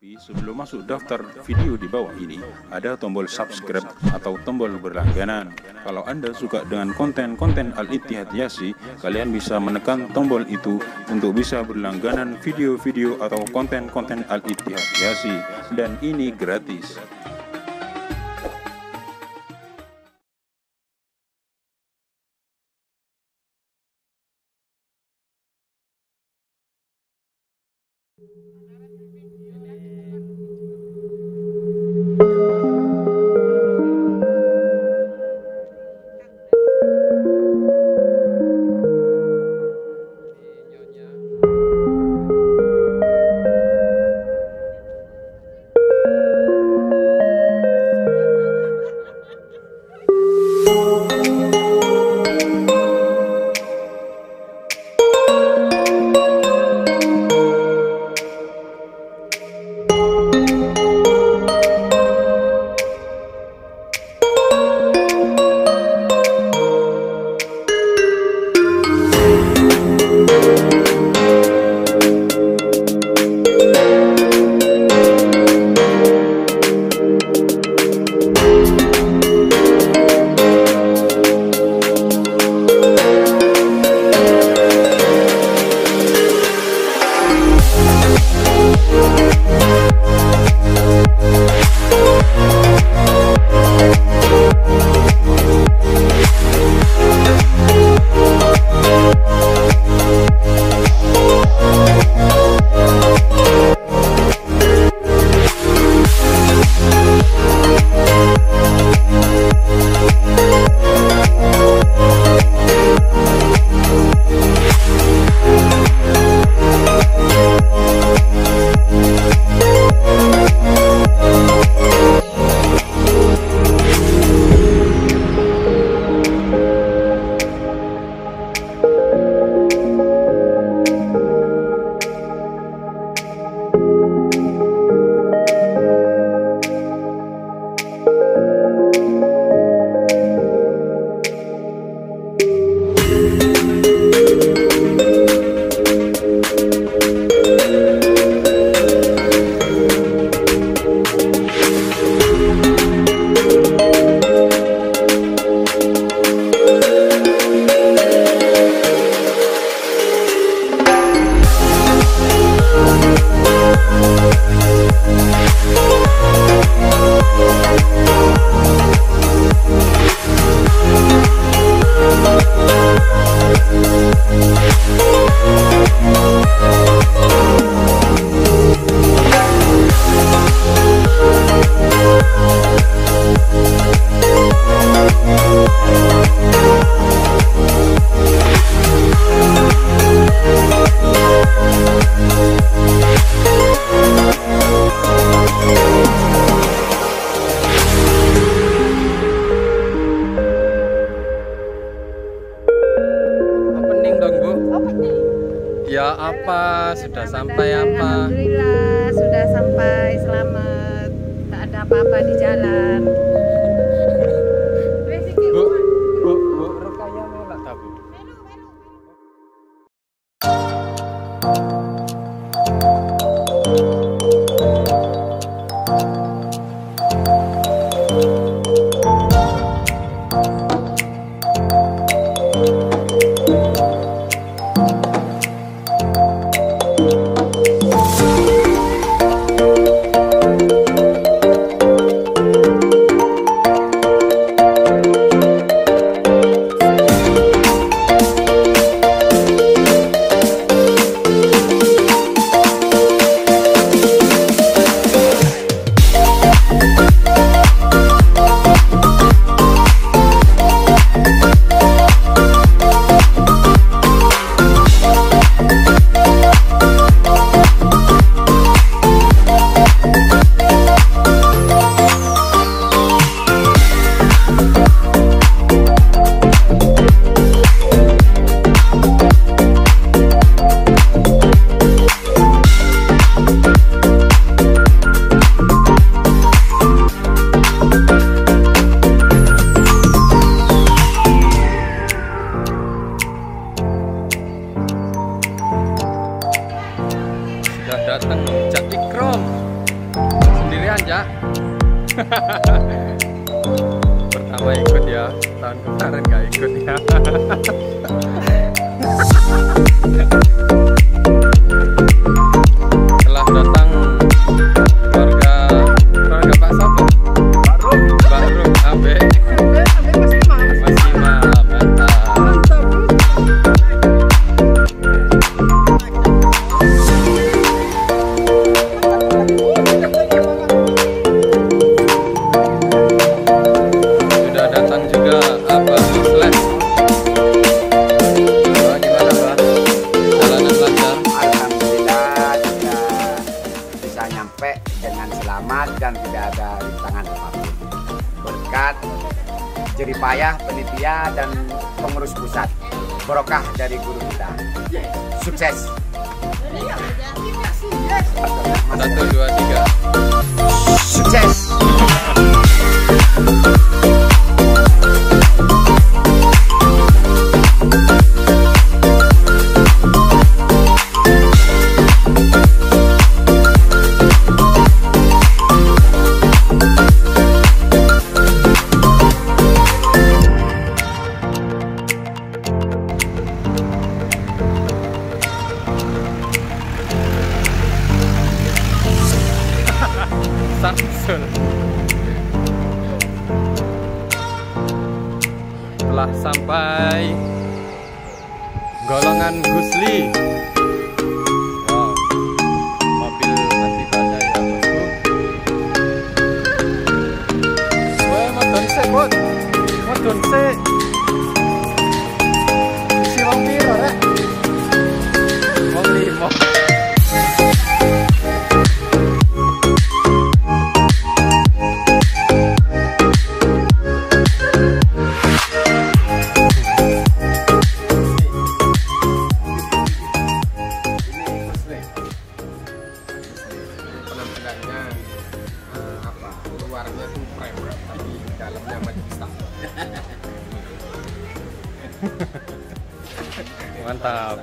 Tapi sebelum masuk daftar video di bawah ini, ada tombol subscribe atau tombol berlangganan. Kalau Anda suka dengan konten-konten Al-Ittihad Yasi, kalian bisa menekan tombol itu untuk bisa berlangganan video-video atau konten-konten Al-Ittihad Yasi. Dan ini gratis. Ya apa, sudah sampai apa? Alhamdulillah, sudah sampai selamat. Tak ada apa-apa di jalan. Bu, Rukaya melak tak Bu? Sendirian, Jak. Pertama ikut ya, tahun kemarin nggak ikut ya. Telah datang keluarga Pak Sopo. Baru Abe. Masih mantap. Sudah datang juga apa Les. Gimana Pak? Jalanan lancar? Alhamdulillah sudah bisa nyampe dengan selamat dan tidak ada rintangan apapun. Berkat jeripayah penitia dan pengurus pusat, barokah dari guru kita. Sukses. 1, 2, 3. Sukses. Samsul. Telah sampai golongan Gusli. Wow, mobil anti badai ya bosku. Wah, modon sik, Bos. Modon sik. Isi wong piro rek? Wong 5. Penampilannya luarnya tuh private tapi dalamnya majikan. Mantap.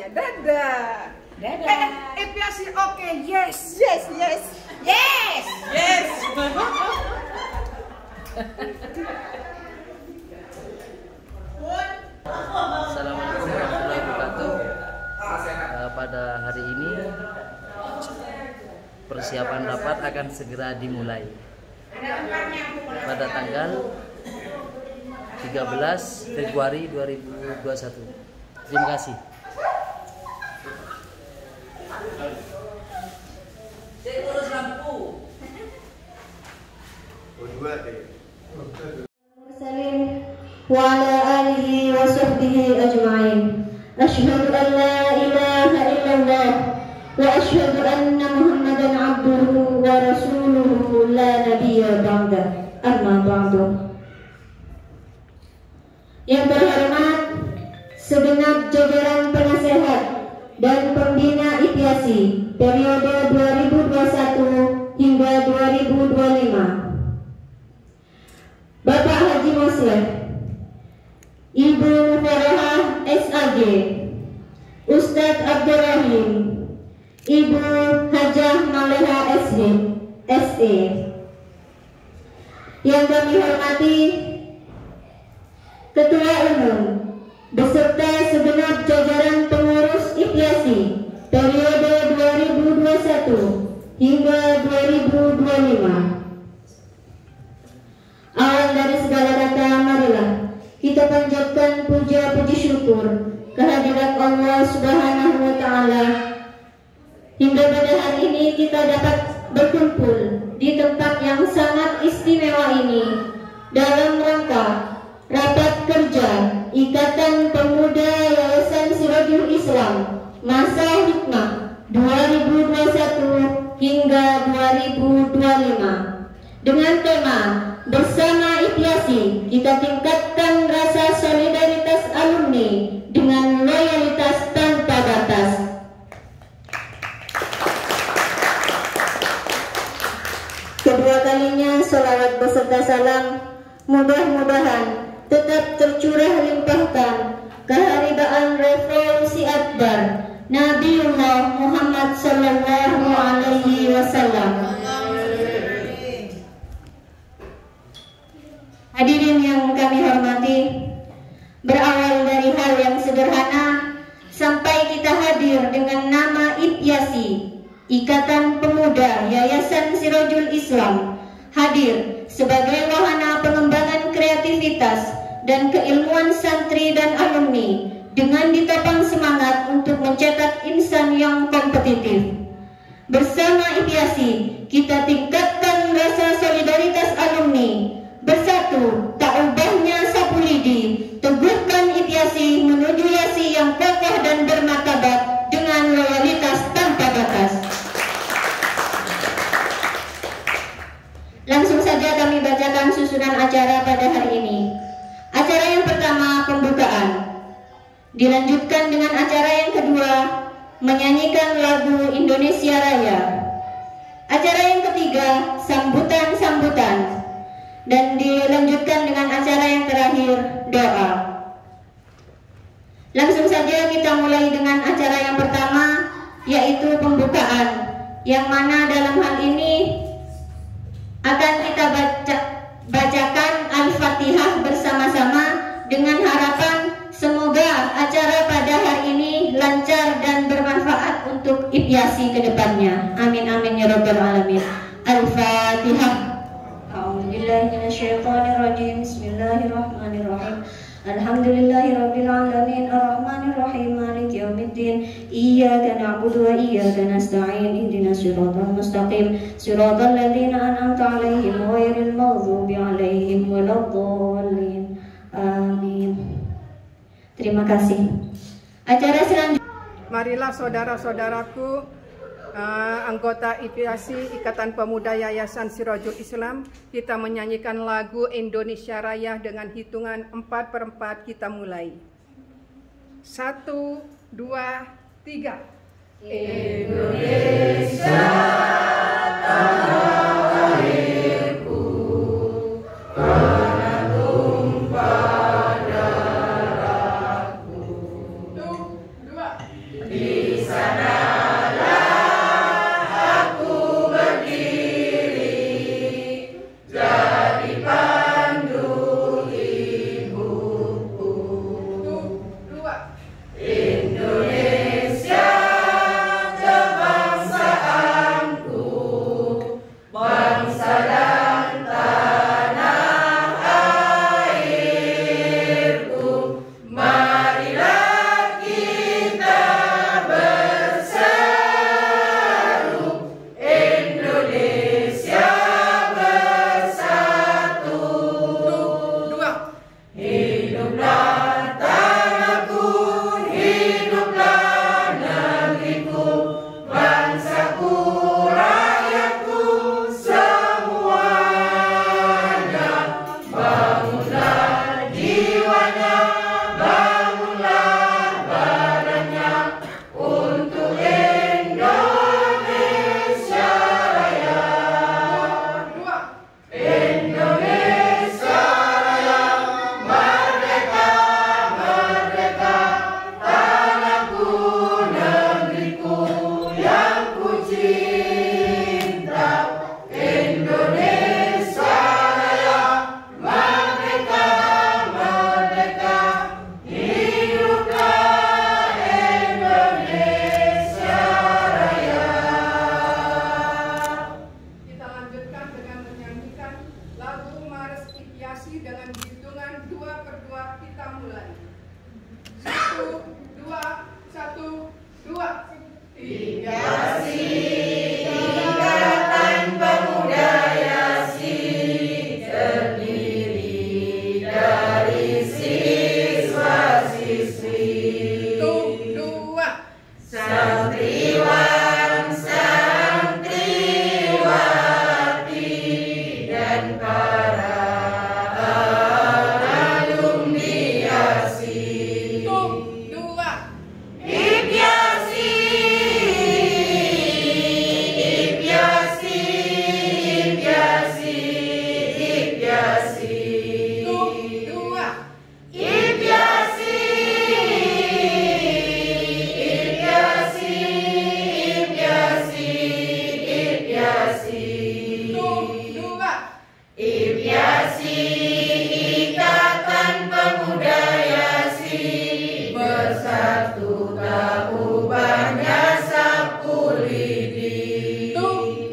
Dadah. Dadah. Ipiasi oke, yes. Yes, yes. Yes. Yes. Assalamualaikum warahmatullahi wabarakatuh. Pada hari ini persiapan rapat akan segera dimulai pada tanggal 13 Februari 2021. Terima kasih. Wa ala alihi wa sahbihi ajma'in. Asyhadu an la ilaha illallah wa asyhadu anna Muhammadan abduhu wa rasuluhu la nabiyya ba'da. Amma ba'du. Yang terhormat segenap jajaran penasehat dan pembina IPIASI periode 2021 hingga 2025. Bapak Haji Mosleh, Ibu Farahah SAG, Ustadz Abdul Rahim, Ibu Hajah Maleha SE. Yang kami hormati Ketua Umum beserta segenap jajaran pengurus IPIASI periode 2021 hingga 2025. Awal dari segala kata, marilah kita panjatkan puja-puji syukur kehadirat Allah Subhanahu wa Ta'ala hingga pada hari ini kita dapat berkumpul di tempat yang sangat istimewa ini dalam rangka rapat kerja Ikatan Pemuda Yayasan Sirajul Islam masa hikmah 2021 hingga 2025 dengan tema Bersama IPIASI kita tingkatkan rasa solidaritas alumni dengan loyalitas tanpa batas. Kedua kalinya salawat beserta salam mudah-mudahan tetap tercurah limpahkan keharibaan revolusi akbar Nabiullah Muhammad sallallahu alaihi wasallam. Hadirin yang kami hormati, berawal dari hal yang sederhana sampai kita hadir dengan nama IPIASI, Ikatan Pemuda Yayasan Sirajul Islam, hadir sebagai wahana pengembangan kreativitas dan keilmuan santri dan alumni dengan ditopang semangat untuk mencetak insan yang kompetitif. Bersama IPIASI, kita tingkatkan rasa solidaritas alumni. Bersatu, tak ubahnya sapu lidi, teguhkan IPIASI menuju YASI yang kokoh dan bermartabat dengan loyalitas tanpa batas. Langsung saja kami bacakan susunan acara pada hari ini. Acara yang pertama, pembukaan. Dilanjutkan dengan acara yang kedua, menyanyikan lagu Indonesia Raya. Acara yang ketiga, sambutan-sambutan. Dan dilanjutkan dengan acara yang terakhir, doa. Langsung saja kita mulai dengan acara yang pertama, yaitu pembukaan, yang mana dalam hal ini akan kita bacakan Al-Fatihah bersama-sama dengan harapan semoga acara pada hari ini lancar dan bermanfaat untuk IPIASI ke depannya. Amin amin ya rabbal alamin. Al-Fatihah. A'udzubillahiminasyaitonirrajim. Bismillahirrahmanirrahim. Alhamdulillahirabbil alamin arrahmanir rahim maliki yaumiddin iyyaka na'budu wa iyyaka nasta'in ihdinas siratal mustaqim siratal ladzina an'amta 'alaihim ghairil maghdubi 'alaihim waladdallin. Amin. Terima kasih. Acara selanjutnya, Marilah saudara-saudaraku, anggota IPIASI Ikatan Pemuda Yayasan Sirajul Islam, kita menyanyikan lagu Indonesia Raya dengan hitungan 4/4. Kita mulai. 1, 2, 3. Indonesia tanah airku, karena tumpah darahku. 1, 2.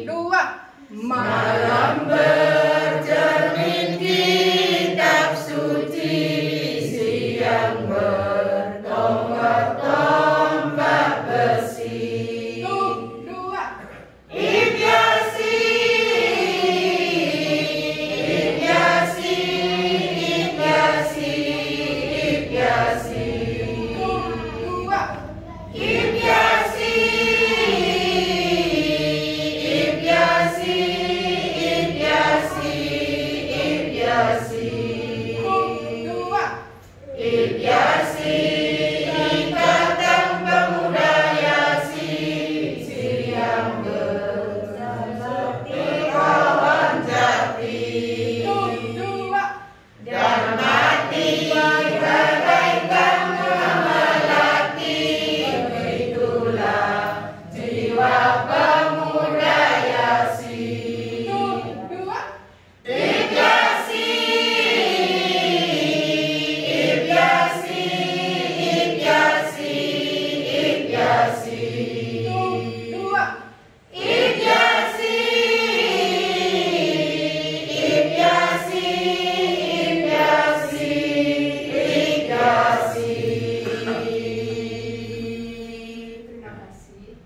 Dua. Malam bercermin kitab suci, siang bertonggak-tonggak besi. Dua. Ibyasi, Ibyasi, Ibyasi, Ibyasi. Dua. Ibyasi, Ibyasi, Ibyasi, Ibyasi. Dua. Ibyasi, Ikatan Pemuda Yasi, siang bersakti kawan jati. Dua. Dan mati bagaikan melati, itulah jiwa pemuda Yasi. Dua. Ibyasi, Ibyasi, Ibyasi, Ibyasi. Dua. Ibyasi, Ibyasi, Ibyasi, Ibyasi. Terima kasih.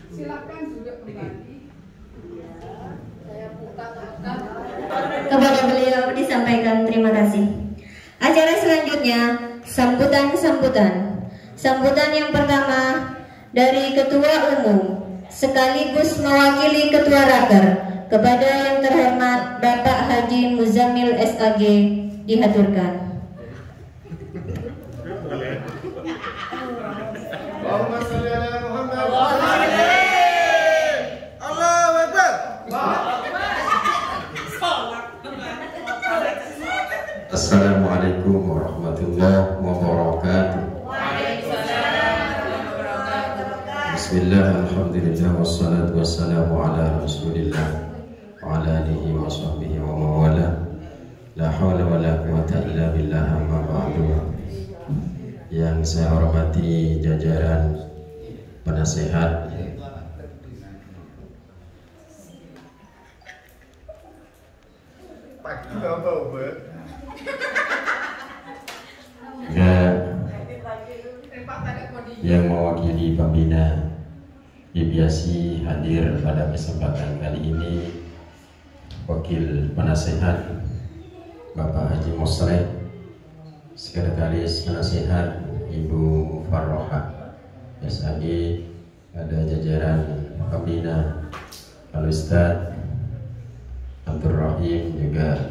Silakan duduk kembali. Kepada beliau disampaikan terima kasih. Acara selanjutnya sambutan-sambutan. Sambutan yang pertama dari Ketua Umum sekaligus mewakili Ketua Raker kepada yang terhormat Bapak Haji Muzammil SAG dihaturkan. Assalamualaikum warahmatullahi wabarakatuh. Bismillah, alhamdulillah, wassalatu wassalamu ala rasulillah wa ala alihi wa sahbihi wa mawala. La hawla wa la quwata illa billah, amma ba'du. Yang saya hormati jajaran penasehat, yang mewakili pembina Ibyasi hadir pada kesempatan kali ini, wakil penasehat Bapak Haji Mosreh, sekretaris penasehat Ibu Mufarroha SAG, ada jajaran pembina Al-Ustadz Abdul Rahim, juga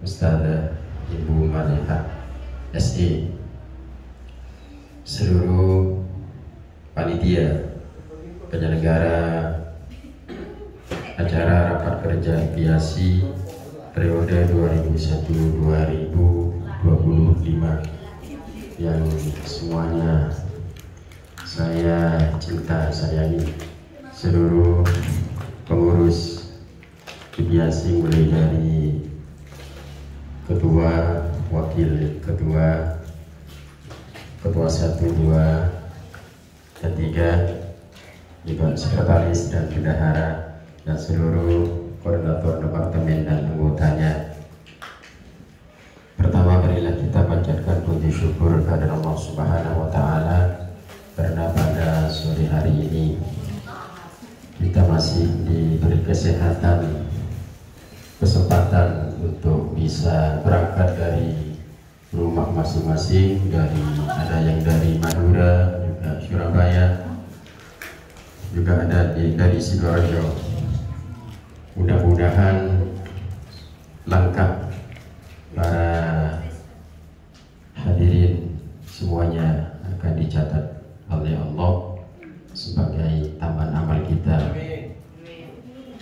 Ustadzah Ibu Maliha SE, seluruh panitia penyelenggara acara rapat kerja Ibyasi periode 2001-2025 yang semuanya saya cinta sayangi, seluruh pengurus Ibyasi mulai dari ketua, wakil ketua, ketua 1, 2, dan 3, juga sekretaris dan bendahara, dan seluruh koordinator departemen dan anggotanya. Pertama, marilah kita panjatkan puji syukur kepada Allah Subhanahu wa Ta'ala, karena pada sore hari ini kita masih diberi kesehatan, kesempatan untuk bisa berangkat dari rumah masing-masing, ada yang dari Madura, juga Surabaya, juga ada dari Sidoarjo. Mudah-mudahan langkah para hadirin semuanya akan dicatat oleh Allah sebagai taman amal kita.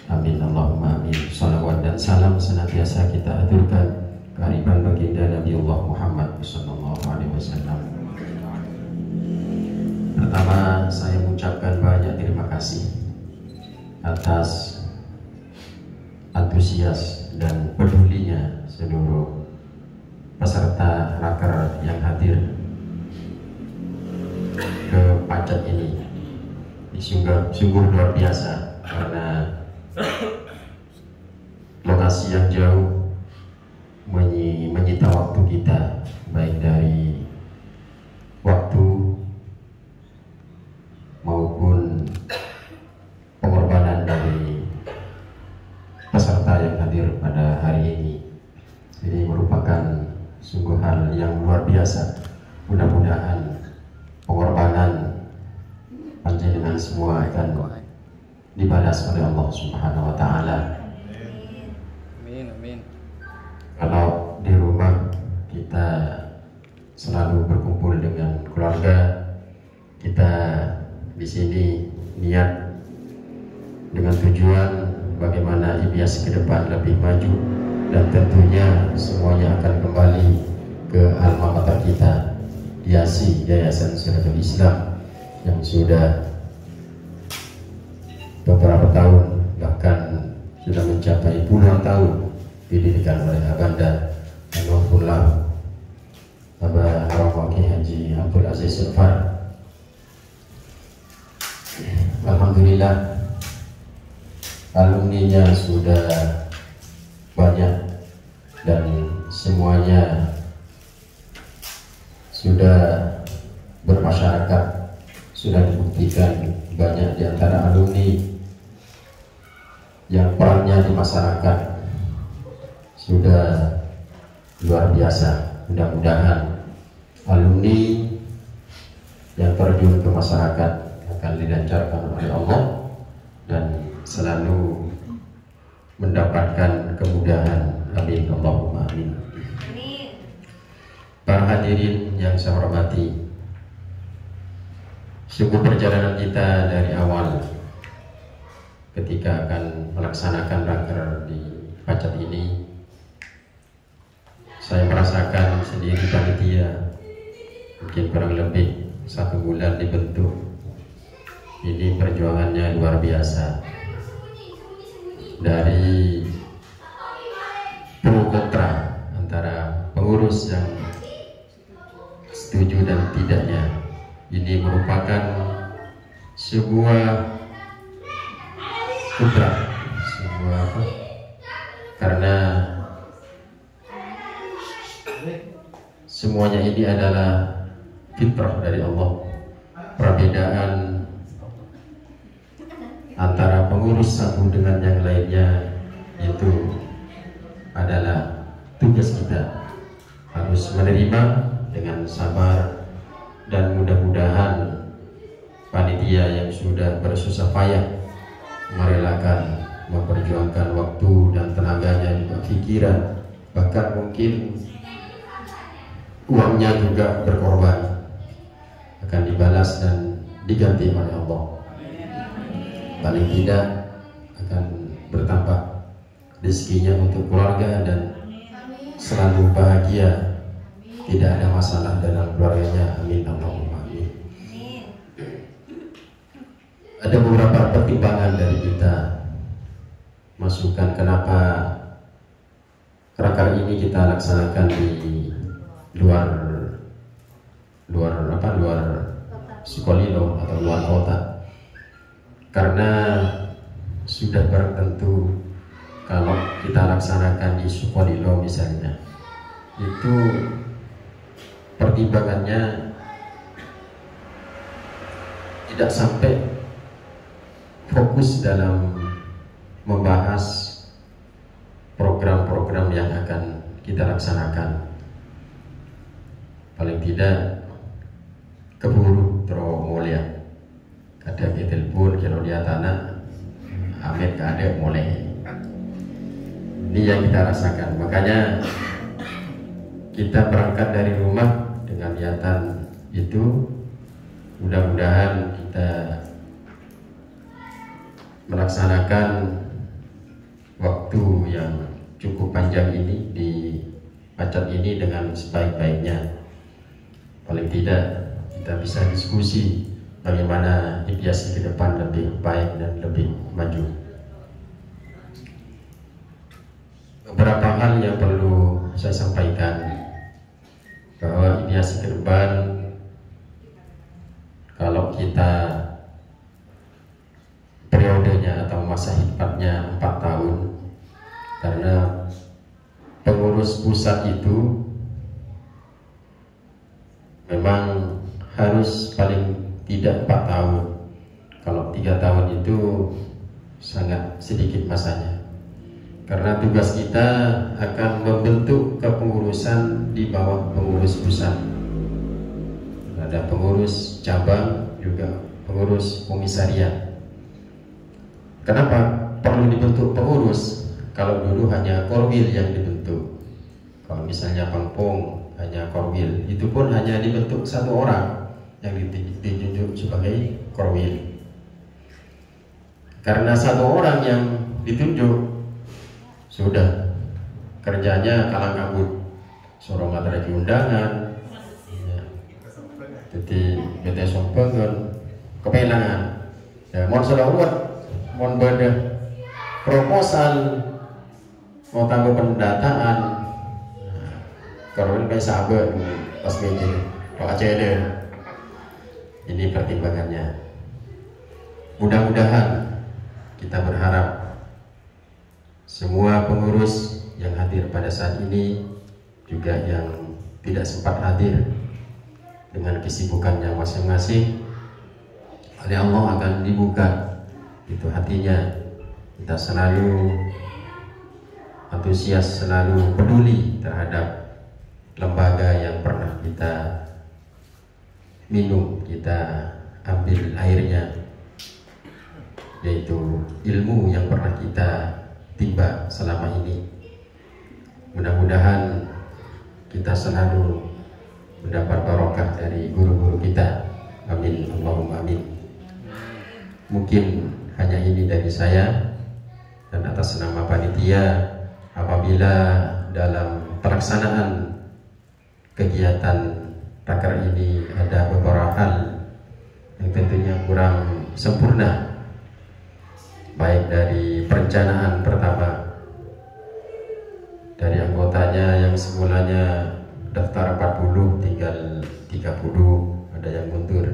Amin Allahumma amin. Salawat dan salam senantiasa kita aturkan kehadiran baginda Nabiullah Muhammad SAW. Pertama, saya mengucapkan banyak terima kasih atas antusias dan pedulinya seluruh peserta raker yang hadir ke pacet ini. sungguh luar biasa karena lokasi yang jauh menyita waktu kita, baik dari waktu maupun pengorbanan dari peserta yang hadir pada hari ini. Ini merupakan sungguh hal yang luar biasa. Mudah-mudahan pengorbanan panjenengan semua akan dibalas oleh Allah Subhanahu wa Ta'ala. Amin, amin. Kalau di rumah kita selalu berkumpul dengan keluarga, kita di sini niat dengan tujuan bagaimana IPIASI ke depan lebih maju, dan tentunya semuanya akan kembali ke alma mater kita, IPIASI Yayasan Sirajul Islam, yang sudah beberapa tahun, bahkan sudah mencapai puluhan tahun didirikan oleh Abanda Anwar Abah Haramwaki Haji Abdul Aziz Sulfar. Alhamdulillah, alumninya sudah banyak dan semuanya sudah bermasyarakat. Sudah dibuktikan banyak di antara alumni yang perannya di masyarakat sudah luar biasa. Mudah-mudahan alumni yang terjun ke masyarakat akan dilancarkan oleh Allah dan selalu mendapatkan kemudahan. Amin, Allahumma amin. Para hadirin yang saya hormati, sungguh perjalanan kita dari awal ketika akan melaksanakan raker di Pacet ini, saya merasakan sendiri panitia mungkin kurang lebih 1 bulan dibentuk. Ini perjuangannya luar biasa, dari pro kontra antara pengurus yang setuju dan tidaknya. Ini merupakan sebuah kudrat, karena semuanya ini adalah fitrah dari Allah. Perbedaan antara pengurus satu dengan yang lainnya itu adalah tugas kita, harus menerima dengan sabar, dan mudah-mudahan panitia yang sudah bersusah payah merelakan, memperjuangkan waktu dan tenaganya, juga pikiran, bahkan mungkin uangnya juga berkorban, akan dibalas dan diganti oleh Allah. Paling tidak akan bertambah rezekinya untuk keluarga dan selalu bahagia, tidak ada masalah dalam keluarganya. Amin, Allahumma amin. Ada beberapa pertimbangan dari kita, masukan kenapa raker ini kita laksanakan di luar Sukolilo atau luar kota. Karena sudah barang tentu kalau kita laksanakan di Sukolilo misalnya, itu pertimbangannya tidak sampai fokus dalam membahas program-program yang akan kita laksanakan. Paling tidak keburu terlalu mulia, kada telepon kalau dia tanah Ahmed kada mulai. Ini yang kita rasakan, makanya kita berangkat dari rumah dengan niatan itu. Mudah-mudahan kita melaksanakan waktu yang cukup panjang ini di Pacet ini dengan sebaik-baiknya. Paling tidak kita bisa diskusi bagaimana IPIASI ke depan lebih baik dan lebih maju. Beberapa hal yang perlu saya sampaikan, bahwa IPIASI ke depan, kalau kita periodenya atau masa hikmatnya 4 tahun, karena pengurus pusat itu memang harus paling tidak 4 tahun. Kalau 3 tahun itu sangat sedikit masanya, karena tugas kita akan membentuk kepengurusan di bawah pengurus pusat. Ada pengurus cabang, juga pengurus komisariat. Kenapa perlu dibentuk pengurus? Kalau dulu hanya korwil yang dibentuk, kalau misalnya Pangpong hanya korwil, itu pun hanya dibentuk 1 orang yang ditunjuk sebagai korwil. Karena 1 orang yang ditunjuk, sudah kerjanya kalang kabut, sorong lagi undangan, jadi bete sompengen kepelangan, ya, mau selawat, mau beda proposal, mau tambah pendataan, kalau ini sahabat pas meja Pak ACD. Ini pertimbangannya. Mudah-mudahan kita berharap semua pengurus yang hadir pada saat ini, juga yang tidak sempat hadir dengan kesibukannya masing-masing, oleh Allah akan dibuka itu hatinya. Kita selalu antusias, selalu peduli terhadap lembaga yang pernah kita minum, kita ambil airnya, yaitu ilmu yang pernah kita timba selama ini. Mudah-mudahan kita selalu mendapat barokah dari guru-guru kita. Amin, Allahumma amin. Mungkin hanya ini dari saya, dan atas nama panitia, apabila dalam pelaksanaan kegiatan Raker ini ada beberapa hal yang tentunya kurang sempurna, baik dari perencanaan pertama, dari anggotanya yang semulanya daftar 40 tinggal 30, ada yang mundur.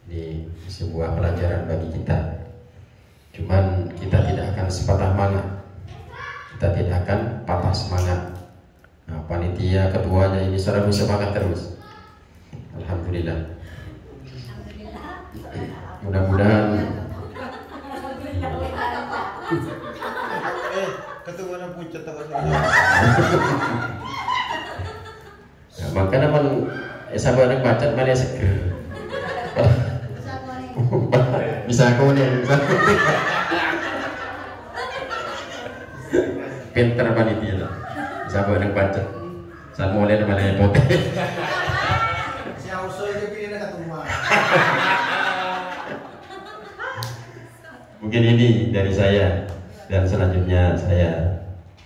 Ini sebuah pelajaran bagi kita. Cuman kita tidak akan sepatah semangat, kita tidak akan patah semangat. Nah, panitia ketuanya ini selalu semangat terus. Alhamdulillah. Mudah-mudahan ya, maka naman sabar ng bacot malah seger. Bisa aku nih. Pinter panitia. Sabar ng bacot. Sa mulai malah pote. Mungkin ini dari saya, dan selanjutnya saya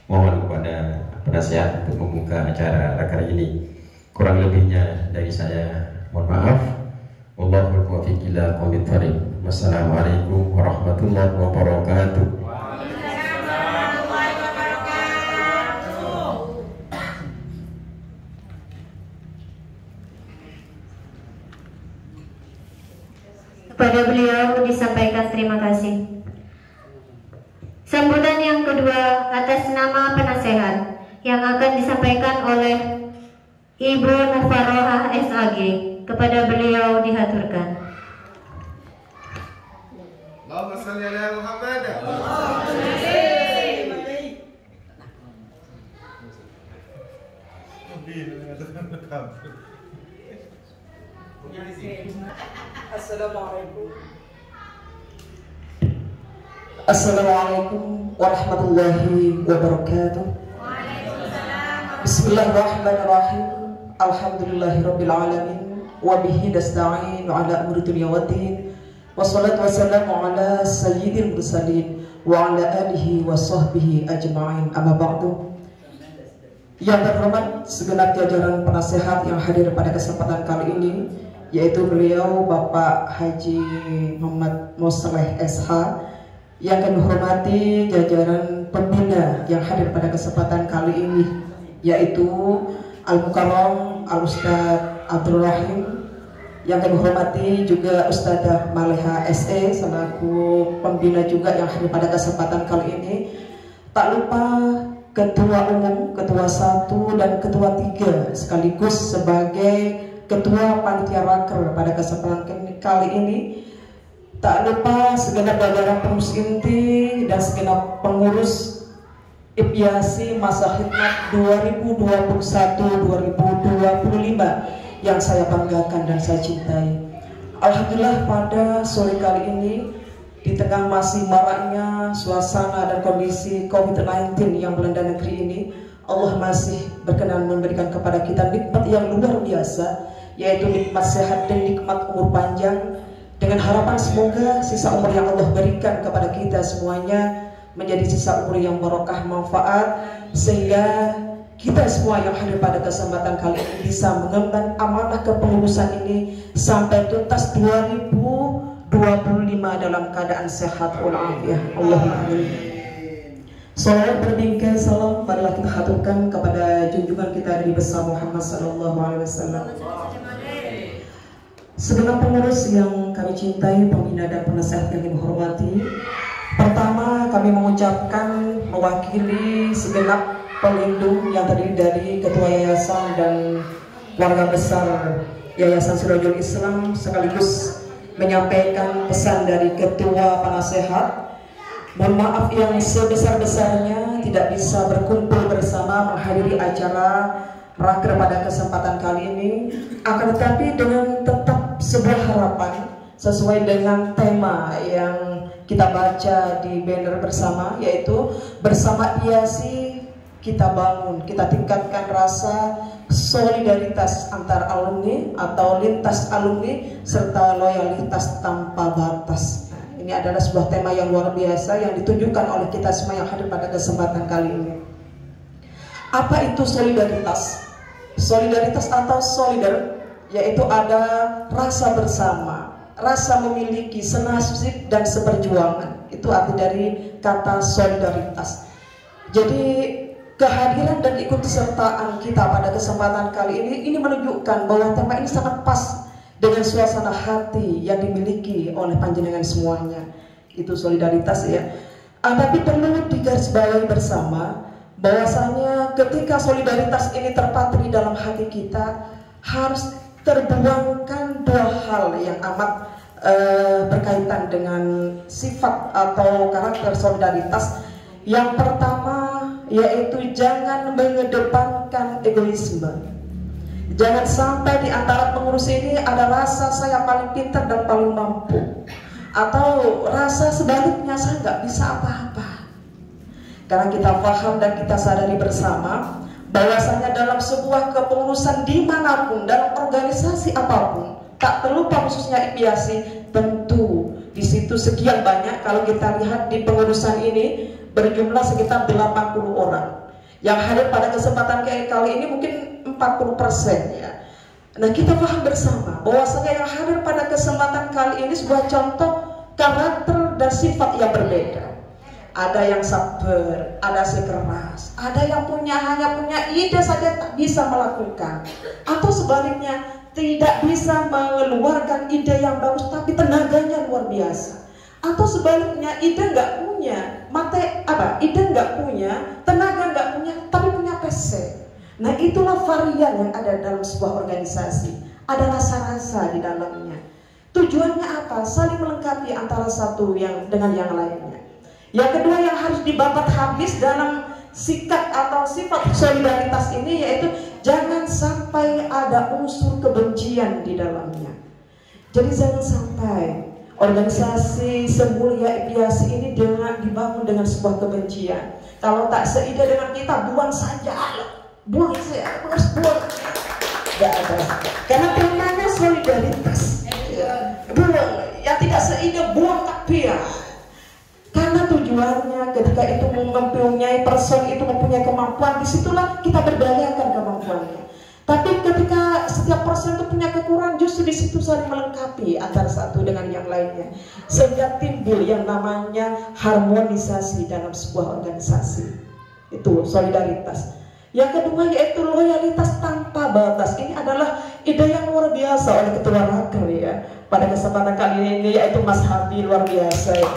mohon kepada penasihat untuk membuka acara Raker ini. Kurang lebihnya dari saya mohon maaf. Wallahul muwaffiq ila aqwamit thoriq. Wassalamualaikum warahmatullahi wabarakatuh. Kepada beliau disampaikan terima kasih. Sambutan yang kedua atas nama penasehat yang akan disampaikan oleh Ibu Mufarohah SAG, kepada beliau dihaturkan. Allahumma shalli ala Muhammad. Assalamualaikum warahmatullahi wabarakatuh. Bismillahirrahmanirrahim. Alhamdulillahirabbil alamin wa bihi nasta'in ala umuri dunya waddin. Wassalatu wassalamu ala sayyidil mursalin wa ala alihi wa sahbihi ajma'in. Amma ba'du. Yang terhormat segenap jajaran penasehat yang hadir pada kesempatan kali ini, yaitu beliau Bapak Haji Muhammad Mosleh SH, yang kami hormati jajaran pembina yang hadir pada kesempatan kali ini, yaitu Al-Mukarram Al-Ustadz Abdul Rahim, Yang kami hormati juga Ustadzah Maleha SE selaku pembina juga yang hadir pada kesempatan kali ini. Tak lupa Ketua Umum, Ketua 1 dan Ketua 3 sekaligus sebagai Ketua Panitia Raker pada kesempatan kali ini. Tak lupa segenap jajaran pengurus inti dan segenap pengurus IPIASI masa khidmat 2021-2025 yang saya banggakan dan saya cintai. Alhamdulillah pada sore kali ini di tengah masih maraknya suasana dan kondisi COVID-19 yang melanda negeri ini, Allah masih berkenan memberikan kepada kita nikmat yang luar biasa, yaitu nikmat sehat dan nikmat umur panjang. Dengan harapan semoga sisa umur yang Allah berikan kepada kita semuanya menjadi sisa umur yang barokah manfaat, sehingga kita semua yang hadir pada kesempatan kali ini bisa mengemban amanah kepengurusan ini sampai tuntas 2025 dalam keadaan sehat walafiat. Allahumma amin. Salawat berbingkai salam marilah kita haturkan kepada junjungan kita Nabi besar Muhammad sallallahu alaihi wasallam. Segenap pengurus yang kami cintai, pembina dan penasehat yang kami hormati, pertama kami mengucapkan mewakili segenap pelindung yang terdiri dari Ketua Yayasan dan warga besar Yayasan Sirajul Islam, sekaligus menyampaikan pesan dari Ketua Penasehat. Mohon maaf yang sebesar-besarnya tidak bisa berkumpul bersama menghadiri acara raker pada kesempatan kali ini, akan tetapi dengan tetap sebuah harapan sesuai dengan tema yang kita baca di banner bersama, yaitu bersama IPIASI kita bangun, kita tingkatkan rasa solidaritas antar alumni atau lintas alumni serta loyalitas tanpa batas. Nah, ini adalah sebuah tema yang luar biasa yang ditunjukkan oleh kita semua yang hadir pada kesempatan kali ini. Apa itu solidaritas? Solidaritas atau solidar, yaitu ada rasa bersama, rasa memiliki, senasib dan seperjuangan. Itu arti dari kata solidaritas. Jadi kehadiran dan ikutsertaan kita pada kesempatan kali ini menunjukkan bahwa tema ini sangat pas dengan suasana hati yang dimiliki oleh panjenengan semuanya. Itu solidaritas ya. Tapi perlu digarisbawahi bersama bahwasanya ketika solidaritas ini terpatri dalam hati kita, harus terbuangkan dua hal yang amat berkaitan dengan sifat atau karakter solidaritas. Yang pertama yaitu jangan mengedepankan egoisme. Jangan sampai di antara pengurus ini ada rasa saya paling pintar dan paling mampu, atau rasa sebaliknya saya nggak bisa apa-apa. Karena kita paham dan kita sadari bersama bahwasanya dalam sebuah kepengurusan dimanapun, dalam organisasi apapun, tak terlupa khususnya IPIASI, tentu di situ sekian banyak. Kalau kita lihat di pengurusan ini berjumlah sekitar 80 orang yang hadir pada kesempatan kali ini, mungkin 40% ya. Nah, kita paham bersama bahwasanya yang hadir pada kesempatan kali ini sebuah contoh karakter dan sifat yang berbeda. Ada yang sabar, ada yang keras, ada yang hanya punya ide saja tak bisa melakukan, atau sebaliknya tidak bisa mengeluarkan ide yang bagus tapi tenaganya luar biasa, atau sebaliknya ide nggak punya, ide nggak punya, tenaga nggak punya, tapi punya PC. Nah, itulah varian yang ada dalam sebuah organisasi. Ada rasa-rasa di dalamnya. Tujuannya apa? Saling melengkapi antara satu yang dengan yang lainnya. Yang kedua yang harus dibabat habis dalam sikap atau sifat solidaritas ini, yaitu jangan sampai ada unsur kebencian di dalamnya. Jadi jangan sampai organisasi semulia IPIASI ini dibangun dengan sebuah kebencian. Kalau tak seide dengan kita, buang saja, buang saja, harus buang. Gak ada. Karena temanya solidaritas. Buang, yang tidak seide buang takbir. Karena tujuannya ketika itu mempunyai person itu mempunyai kemampuan, disitulah kita berdayakan kemampuannya. Tapi ketika setiap person itu punya kekurangan, justru di situ saling melengkapi antara satu dengan yang lainnya, sehingga timbul yang namanya harmonisasi dalam sebuah organisasi. Itu solidaritas. Yang kedua yaitu loyalitas tanpa batas. Ini adalah ide yang luar biasa oleh Ketua Raker ya pada kesempatan kali ini, yaitu Mas Habi, luar biasa ya.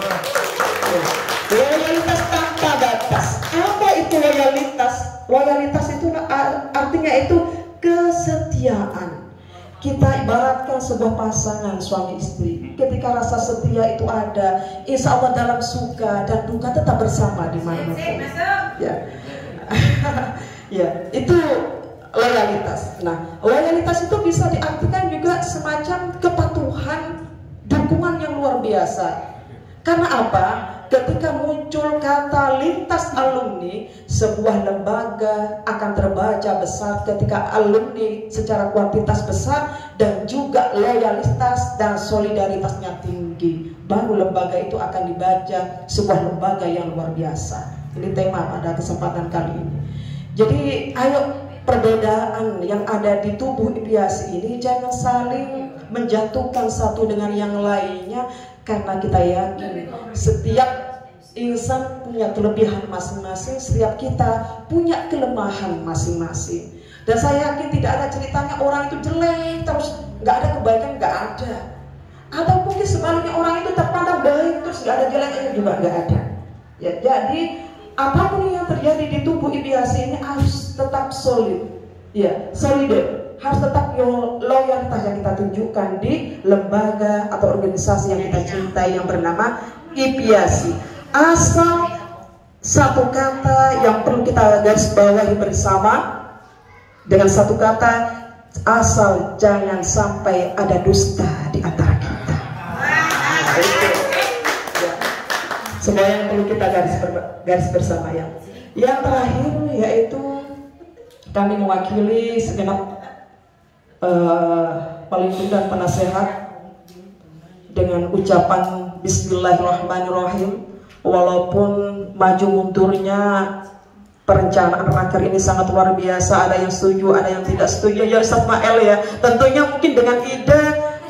Loyalitas tanpa batas. Apa itu loyalitas? Loyalitas itu artinya itu kesetiaan. Kita ibaratkan sebuah pasangan suami istri. Ketika rasa setia itu ada, insya Allah dalam suka dan duka tetap bersama di mana-mana. Ya, ya itu loyalitas. Nah, loyalitas itu bisa diartikan juga semacam kepatuhan, dukungan yang luar biasa. Karena apa? Ketika muncul kata lintas alumni, sebuah lembaga akan terbaca besar ketika alumni secara kuantitas besar dan juga loyalitas dan solidaritasnya tinggi. Baru lembaga itu akan dibaca sebuah lembaga yang luar biasa. Ini tema pada kesempatan kali ini. Jadi ayo, perbedaan yang ada di tubuh IPIASI ini jangan saling menjatuhkan satu dengan yang lainnya, karena kita yakin setiap insan punya kelebihan masing-masing, setiap kita punya kelemahan masing-masing. Dan saya yakin tidak ada ceritanya orang itu jelek terus nggak ada kebaikan, nggak ada. Atau mungkin sebaliknya orang itu terpandang baik terus nggak ada jeleknya juga, nggak ada. Ya, jadi apapun yang terjadi di tubuh IPIASI ini harus tetap solid, ya, solid. Harus tetap loyalitas yang kita tunjukkan di lembaga atau organisasi yang kita cintai yang bernama IPIASI. Asal satu kata yang perlu kita garis bawahi bersama, dengan satu kata, asal jangan sampai ada dusta di antara kita. Semua yang perlu kita garis bersama ya. Yang terakhir yaitu kami mewakili segenap pelindung dan penasehat dengan ucapan Bismillahirrahmanirrahim. Walaupun maju mundurnya perencanaan raker ini sangat luar biasa, ada yang setuju, ada yang tidak setuju ya Ustaz Mael ya. Tentunya mungkin dengan ide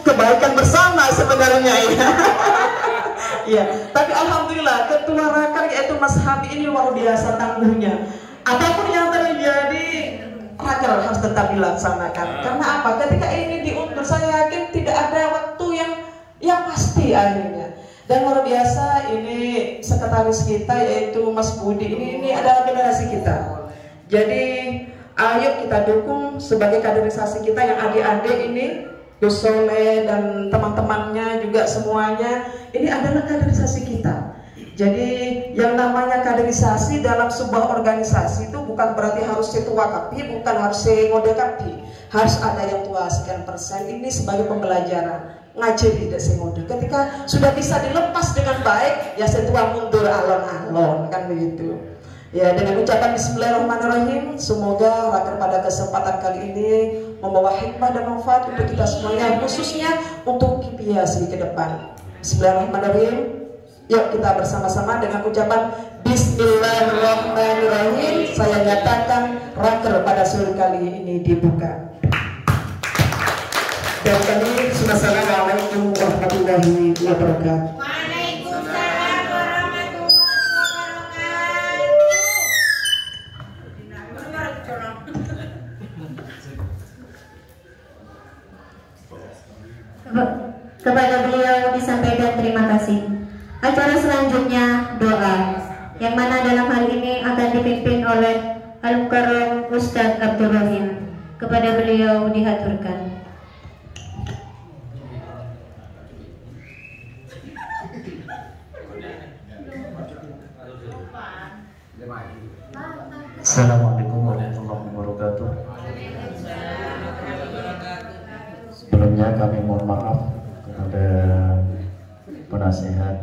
kebaikan bersama sebenarnya ya. Ya, tapi alhamdulillah Ketua Raker yaitu Mas Habi ini luar biasa tangguhnya. Apapun yang terjadi, raker harus tetap dilaksanakan. Karena apa? Ketika ini diundur, saya yakin tidak ada waktu yang pasti akhirnya. Dan luar biasa ini sekretaris kita yaitu Mas Budi ini adalah generasi kita. Jadi ayo kita dukung sebagai kaderisasi kita yang adik-adik ini, Gus Soleh dan teman-temannya juga semuanya, ini adalah kaderisasi kita. Jadi yang namanya kaderisasi dalam sebuah organisasi itu bukan berarti harus setua kapi, bukan harus ngode kapi. Harus ada yang tua sekian persen, ini sebagai pembelajaran. Ngajari tidak sengode. Ketika sudah bisa dilepas dengan baik, ya setua mundur alon-alon, kan begitu. Ya, dengan ucapan Bismillahirrahmanirrahim, semoga raker pada kesempatan kali ini membawa hikmah dan manfaat untuk kita semuanya, khususnya untuk IPIASI ke depan. Bismillahirrahmanirrahim. Yuk kita bersama-sama dengan ucapan Bismillahirrahmanirrahim. Saya nyatakan raker pada sore kali ini dibuka. Dan kami Assalamualaikum warahmatullahi wabarakatuh. Waalaikumsalam warahmatullahi wabarakatuh. Kepada beliau disampaikan terima kasih. Acara selanjutnya doa, yang mana dalam hal ini akan dipimpin oleh Al-Mukarram Ustadz Abdul Rahim. Kepada beliau dihaturkan. Assalamualaikum warahmatullahi wabarakatuh. Sebelumnya kami mohon maaf kepada penasehat,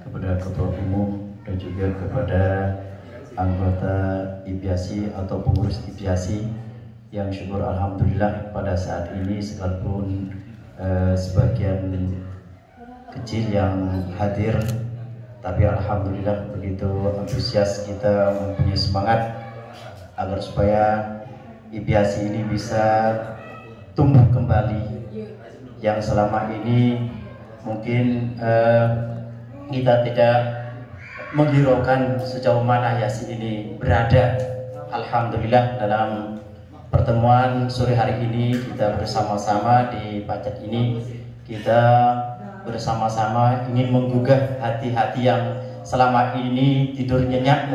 kepada ketua umum dan juga kepada anggota IPIASI atau pengurus IPIASI yang syukur alhamdulillah pada saat ini sekalipun sebagian kecil yang hadir, tapi alhamdulillah begitu antusias kita mempunyai semangat agar supaya IPIASI ini bisa tumbuh kembali, yang selama ini mungkin kita tidak menghiraukan sejauh mana IPIASI ini berada. Alhamdulillah dalam pertemuan sore hari ini kita bersama-sama di pacet ini, kita bersama-sama ingin menggugah hati-hati yang selama ini tidur nyenyak,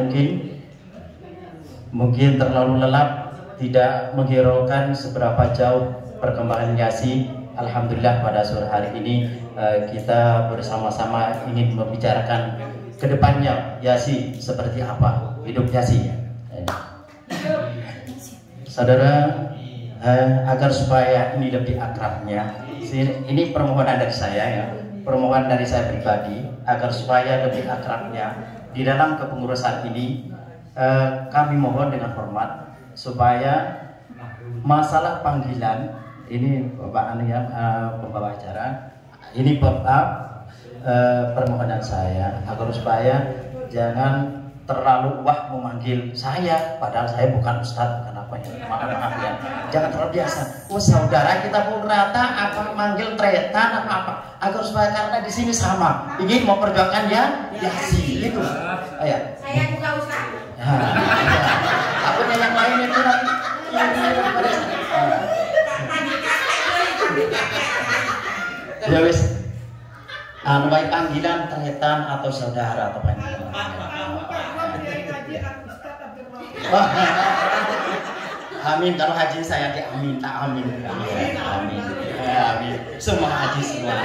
mungkin terlalu lelap, tidak menghiraukan seberapa jauh perkembangan Yasi. Alhamdulillah pada sore hari ini kita bersama-sama ingin membicarakan kedepannya Yasi seperti apa, hidup Yasi. Saudara, agar supaya ini lebih akrabnya, ini permohonan dari saya ya, permohonan dari saya pribadi, agar supaya lebih akrabnya di dalam kepengurusan ini, kami mohon dengan hormat supaya masalah panggilan ini Bapak Anu ya, pembawa acara, ini permohonan saya agar supaya jangan terlalu memanggil saya, padahal saya bukan ustadz, bukan apa ya, maaf ya, jangan terlalu biasa. Oh saudara, kita pun rata apa manggil tretan apa, agar supaya karena di sini sama, ingin memperjuangkan ya Yasi itu. Ayo. Saya juga ustadz. Takutnya yang lain itu nanti. Ya wis, baik panggilan tretan atau saudara atau panggilan. Amin, kalau haji saya diamin, tak amin. Amin. Amin. Semua haji semua.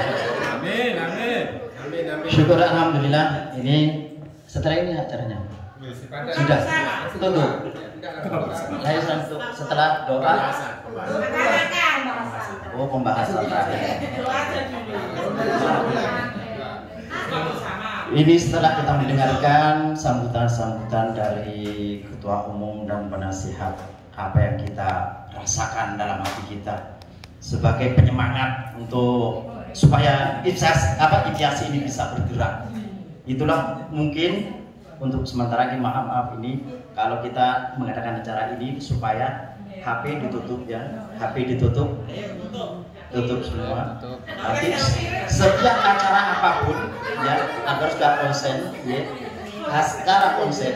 Amin, amin. Amin, amin. Syukur alhamdulillah. Ini setelah ini acaranya. Sudah. Tunggu. Saya setelah doa. Oh, pembahasan terakhir. Ini setelah kita mendengarkan sambutan-sambutan dari Ketua Umum dan penasihat, apa yang kita rasakan dalam hati kita sebagai penyemangat untuk supaya Ibyasi ini bisa bergerak. Itulah mungkin untuk sementara ini, maaf ini kalau kita mengadakan acara ini supaya HP ditutup ya, HP ditutup, tutup semua. Nanti setiap acara apapun ya agar sudah konsen, ya, secara konsen,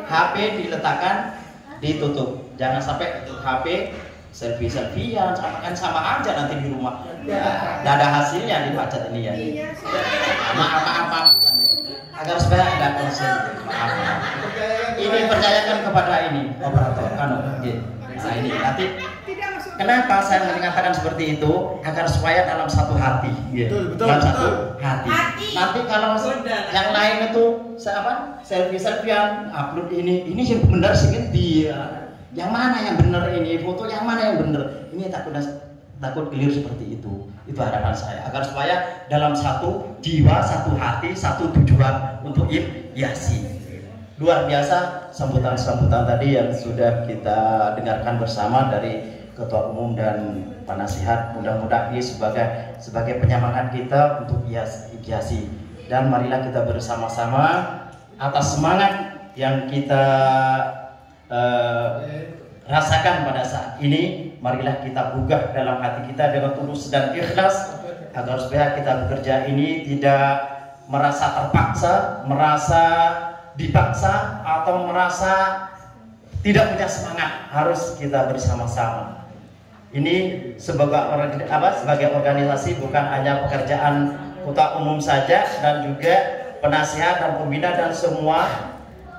HP diletakkan, ditutup. Jangan sampai HP selfie-selfian, sama aja nanti di rumah. Tidak ada hasilnya di pacet ini ya. Maaf. Agar supaya ada konsen. Maaf. Ini percayakan kepada ini operator. Nah ini nanti kenapa saya mengatakan seperti itu, agar supaya dalam satu hati, betul, dalam satu hati. Nanti kalau yang lain itu selfie-selfian, upload ini yang benar sih dia, yang mana yang benar ini, foto yang mana yang benar, ini takut keliru seperti itu. Itu harapan saya, agar supaya dalam satu jiwa, satu hati, satu tujuan untuk Yasi. Luar biasa sambutan-sambutan tadi yang sudah kita dengarkan bersama dari Ketua Umum dan penasihat. Mudah-mudahan ini sebagai penyemangat kita untuk Yasi. Dan marilah kita bersama-sama atas semangat yang kita rasakan pada saat ini, marilah kita gugah dalam hati kita dengan tulus dan ikhlas, agar supaya kita bekerja ini tidak merasa terpaksa, merasa dipaksa, atau merasa tidak punya semangat. Harus kita bersama-sama. Ini sebagai organisasi bukan hanya pekerjaan Ketua Umum saja, dan juga penasihat dan pembina dan semua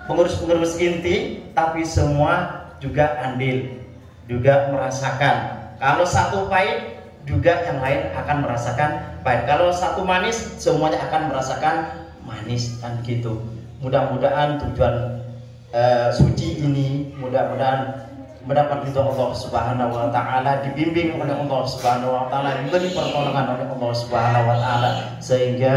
pengurus-pengurus inti, tapi semua juga andil, juga merasakan. Kalau satu pahit, juga yang lain akan merasakan pahit. Kalau satu manis, semuanya akan merasakan manis, kan gitu. Mudah-mudahan tujuan suci ini, mudah-mudahan mendapat ridho Allah Subhanahu wa taala, dibimbing oleh Allah Subhanahu wa taala, diberi pertolongan oleh Allah Subhanahu wa taala, sehingga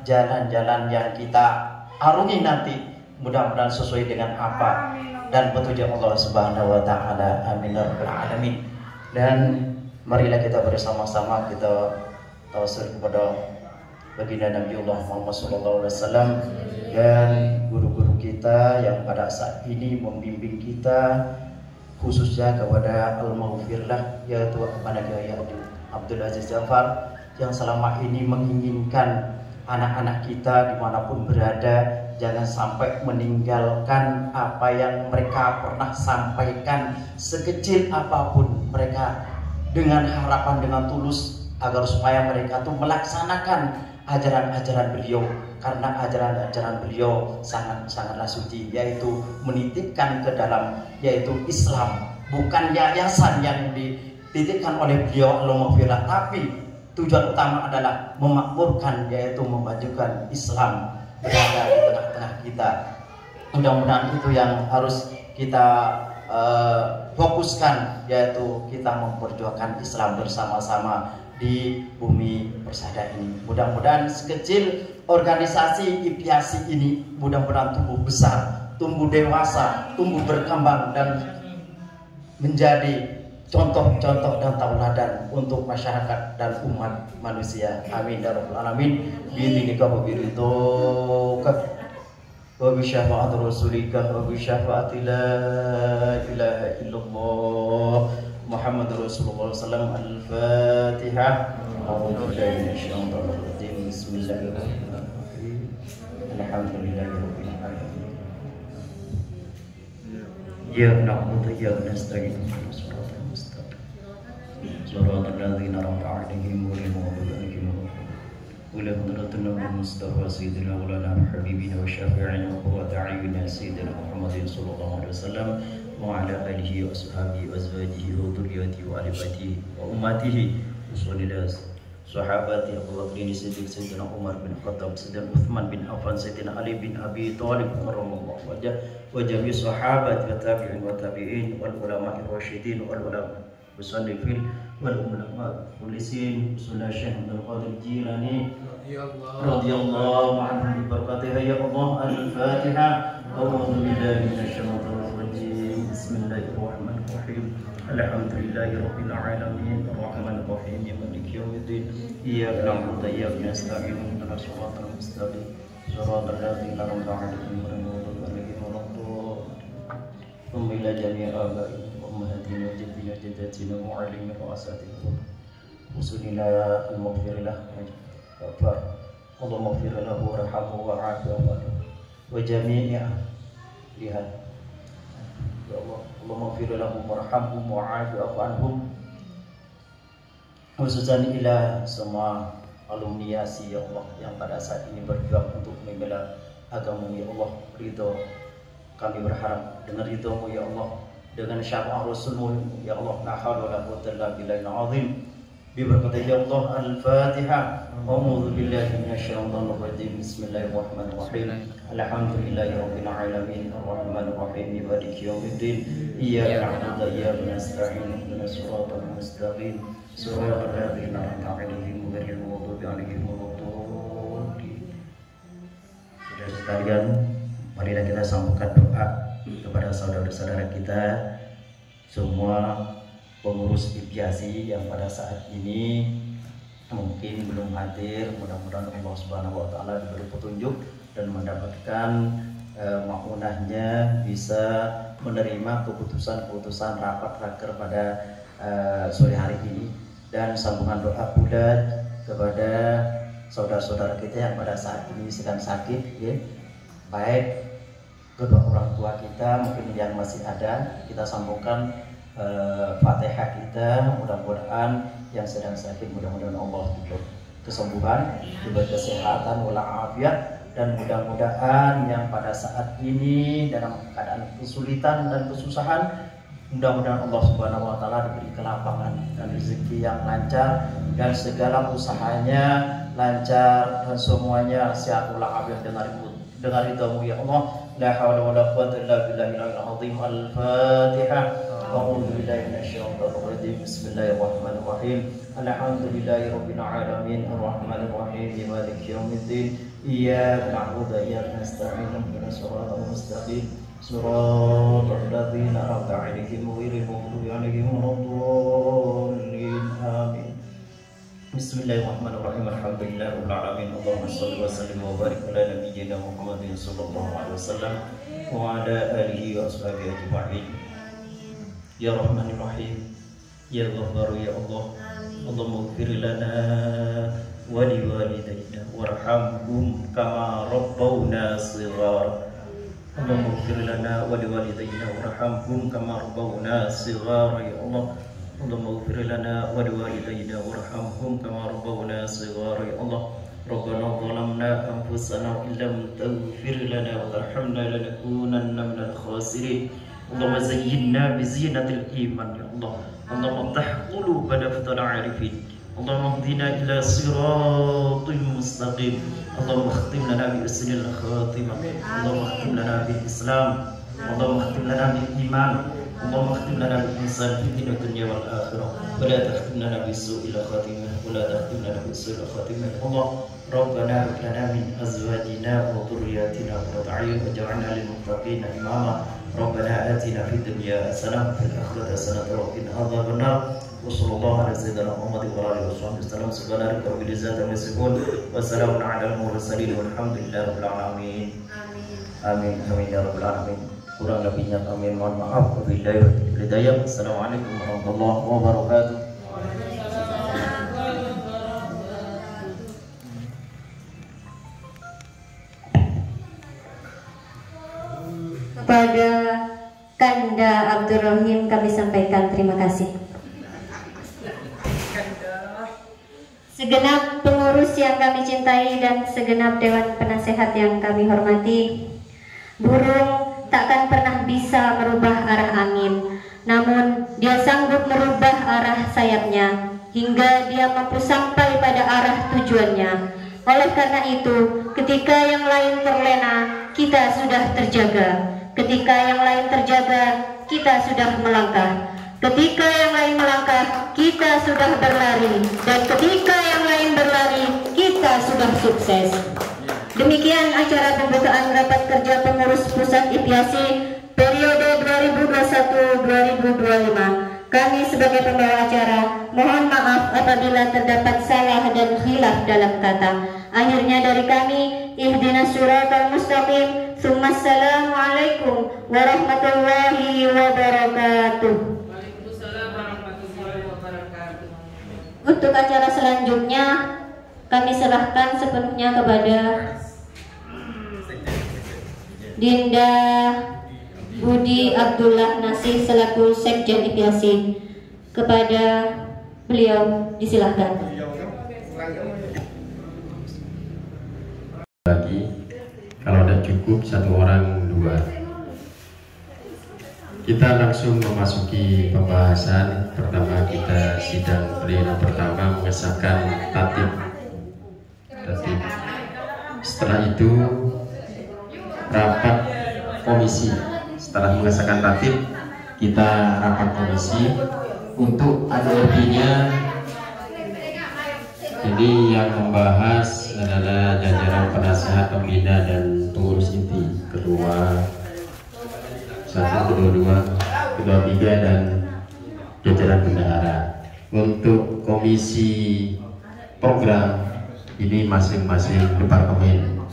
jalan-jalan yang kita arungi nanti mudah-mudahan sesuai dengan apa dan petunjuk Allah Subhanahu wa taala. Amin ya rabbal alamin. Dan marilah kita bersama-sama kita tawasul kepada baginda Nabiullah Muhammad SAW dan guru-guru kita yang pada saat ini membimbing kita, khususnya kepada Al-Maghfirlah, yaitu kepada Kiai Abdul Aziz Jafar, yang selama ini menginginkan anak-anak kita dimanapun berada jangan sampai meninggalkan apa yang mereka pernah sampaikan sekecil apapun mereka, dengan harapan dengan tulus agar supaya mereka tuh melaksanakan ajaran-ajaran beliau, karena ajaran-ajaran beliau sangatlah suci, yaitu menitipkan ke dalam yaitu Islam, bukan yayasan yang dititipkan oleh beliau al-maghfirah, tapi tujuan utama adalah memakmurkan, yaitu memajukan Islam berada di tengah-tengah kita. Mudah-mudahan itu yang harus kita fokuskan, yaitu kita memperjuangkan Islam bersama-sama di bumi persada ini. Mudah-mudahan sekecil organisasi IPIASI ini mudah-mudahan tumbuh besar, tumbuh dewasa, tumbuh berkembang dan menjadi contoh-contoh dan tauladan untuk masyarakat dan umat manusia. Amin ya rabbal alamin. Biidnika wa biridhoka wa bi syafaati rasulika wa bi syafaati la ilaha illallah Muhammadur Rasulullah sallallahu alaihi wasallam. Al-Fatihah. A'udzu billahi minasyaitonir rajim. Bismillahirrahmanirrahim. Alhamdulillahirabbil alamin. Ya na'budu wa nasta'inu shiratal mustaqim. Shiratal ladzina an'amta 'alaihim ghairil maghdubi 'alaihim waladdallin. Mustafa sayyidina wa lana habibina wa syafi'ina wa qurratu a'yunina sayyidina Muhammadin sallallahu alaihi wasallam wa ala alihi wa ashabihi wa azwajihi wa dhurriyyatihi wa alibatihi wa ummatihi usulidas sahabati Abu Bakr Siddiq, Sayyidina Umar bin Khattab, Sayyidina Uthman bin Affan, Sayyidina Ali bin Abi Thalib karramallahu wajhah, wa jami' sahabati wa tabi'in wa tabi'in wal ulama ar-rasyidin wal ulama musannifin wal ulama mulisin sunnah Syekh Abdul Qadir Jilani radhiyallahu anhu bi barakatihi ya Allah. Al-Fatihah. A'udzu billahi minasyaitonir rajim. Bismillahirrahmanirrahim. Alhamdulillahirabbil alamin arrahmanir rahim maliki yaumiddin iyyaka na'budu wa iyyaka nasta'in ihdinas siratal mustaqim siratal ladzina an'amta 'alaihim ghairil maghdubi 'alaihim waladdallin. Ila jami'i aba'i wa ummahatina wa jaddina wa jaddatina wa 'alimi wa asatikum usulina al-maghfirah ghafar Allahumma ighfir lahu warhamhu wa'afihi wa jami'i lihat ya Allah. Allahumma ighfir lahum warhamhum wa'afi'fu anhum. Khususan ila semua alumni YASI ya Allah yang pada saat ini berjuang untuk membela agama ya Allah. Ridho kami berharap dengan ridho-Mu ya Allah, dengan syafaat Rasul-Mu ya Allah. La haula wala quwwata illa billahil azim. Bi barakati ya Allah. Al-Fatihah. A'udzu billahi minasyaitonir rajim. Bismillahirrahmanirrahim. Alhamdulillahirabbil alamin arrahmanir rahim maliki yaumiddin iyyaka na'budu wa iyyaka nasta'in ihdinas siratal mustaqim siratal ladzina an'amta 'alaihim ghairil maghdubi 'alaihim waladdallin. Saudara sekalian, marilah kita sambungkan doa kepada saudara-saudara kita semua pengurus IPIASI yang pada saat ini mungkin belum hadir. Mudah-mudahan Allah Subhanahu wa taala diberi petunjuk dan mendapatkan maunahnya, bisa menerima keputusan-keputusan rapat-raker pada sore hari ini. Dan sambungan doa pula kepada saudara-saudara kita yang pada saat ini sedang sakit ya. Baik kedua orang tua kita mungkin yang masih ada, kita sambungkan Fatihah kita. Mudah-mudahan yang sedang sakit, mudah-mudahan Allah diberi kesembuhan, diberi kesehatan walafiat, dan mudah-mudahan yang pada saat ini dalam keadaan kesulitan dan kesusahan, mudah-mudahan Allah Subhanahu wa taala diberi kelapangan dan rezeki yang lancar dan segala usahanya lancar dan semuanya sehat walafiat dengan ridho-Mu ya Allah. La haula wala quwwata illa billahil azim. Al-Fatihah. A'udzu billahi minasyaitonir rajim. Bismillahirrahmanirrahim. Alhamdulillahirabbil alamin arrahmanir rahim maliki yaumiddin iyyaka na'budu wa iyyaka nasta'in ihdinas siratal mustaqim siratal ladzina an'amta 'alaihim ghairil maghdubi 'alaihim waladdallin. Amin. Bismillahirrahmanirrahim. Alhamdulillahirabbil alamin. Allahumma shalli wa sallim wa barik ala nabiyyina Muhammadin sallallahu alaihi wasallam wa ala alihi wa ashabihi ajma'in. Ya Rahmanir Rahim, Ya Ghaffaru ya Allah. Allahumma ighfir lana wa liwalidayna warhamhum kama rabbawna ربونا صغارا اللهم اغفر لنا ولوالدينا وارحمهم كما ربونا صغارا يا الله اللهم اغفر لنا ولوالدينا وارحمهم كما ربونا صغارا يا الله ربنا ظلمنا أنفسنا وإن لم تغفر لنا وترحمنا لنكونن من الخاسرين اللهم زينا بزينة الإيمان يا الله اللهم افتح قلوبنا فتح العارفين اللهم اهدنا إلى صراط مستقيم اللهم اختم لنا بحسن الخاتمة اللهم اختم لنا بالإسلام اللهم اختم لنا بالإيمان اللهم اختم لنا بالإحسان في الدنيا والآخرة ولا تختم لنا بسوء الخاتمة ولا تختم لنا بسوء الخاتمة الله ربنا هب لنا من أزواجنا وذرياتنا قرة أعين واجعلنا للمتقين إماما ربنا آتنا في الدنيا حسنة وفي الآخرة حسنة وقنا عذاب النار وصلى الله على سيدنا محمد وعلى آله وصحبه وسلم سبحان ربك رب العزة عما يصفون وسلام على المرسلين والحمد لله رب العالمين آمين آمين يا رب العالمين kurang lebihnya kami mohon maaf. Wabillahi hidayah. Assalamualaikum warahmatullahi wabarakatuh. Kepada Kanda Abdul Rahim kami sampaikan terima kasih. Segenap pengurus yang kami cintai dan segenap dewan penasehat yang kami hormati, burung takkan pernah bisa merubah arah angin, namun dia sanggup merubah arah sayapnya hingga dia mampu sampai pada arah tujuannya. Oleh karena itu, ketika yang lain terlena, kita sudah terjaga. Ketika yang lain terjaga, kita sudah melangkah. Ketika yang lain melangkah, kita sudah berlari. Dan ketika yang lain berlari, kita sudah sukses. Demikian acara pembukaan rapat kerja pengurus pusat IPIASI periode 2021-2025. Kami sebagai pembawa acara mohon maaf apabila terdapat salah dan khilaf dalam kata. Akhirnya dari kami, ihdinas siratal mustaqim. Assalamualaikum warahmatullahi wabarakatuh. Untuk acara selanjutnya kami serahkan sepenuhnya kepada Dinda Budi Abdullah Nasih selaku Sekjen IPIASI. Kepada beliau disilahkan. Lagi, kalau tidak cukup satu orang dua. Kita langsung memasuki pembahasan. Pertama kita sidang pleno pertama mengesahkan tatib. Setelah itu rapat komisi. Setelah mengesahkan tatib, kita rapat komisi untuk ADRT-nya. Jadi yang membahas adalah jajaran penasehat, pembina dan pengurus inti, ketua 1, ketua 2, ketua 3 dan jajaran bendahara. Untuk komisi program ini masing-masing departemen.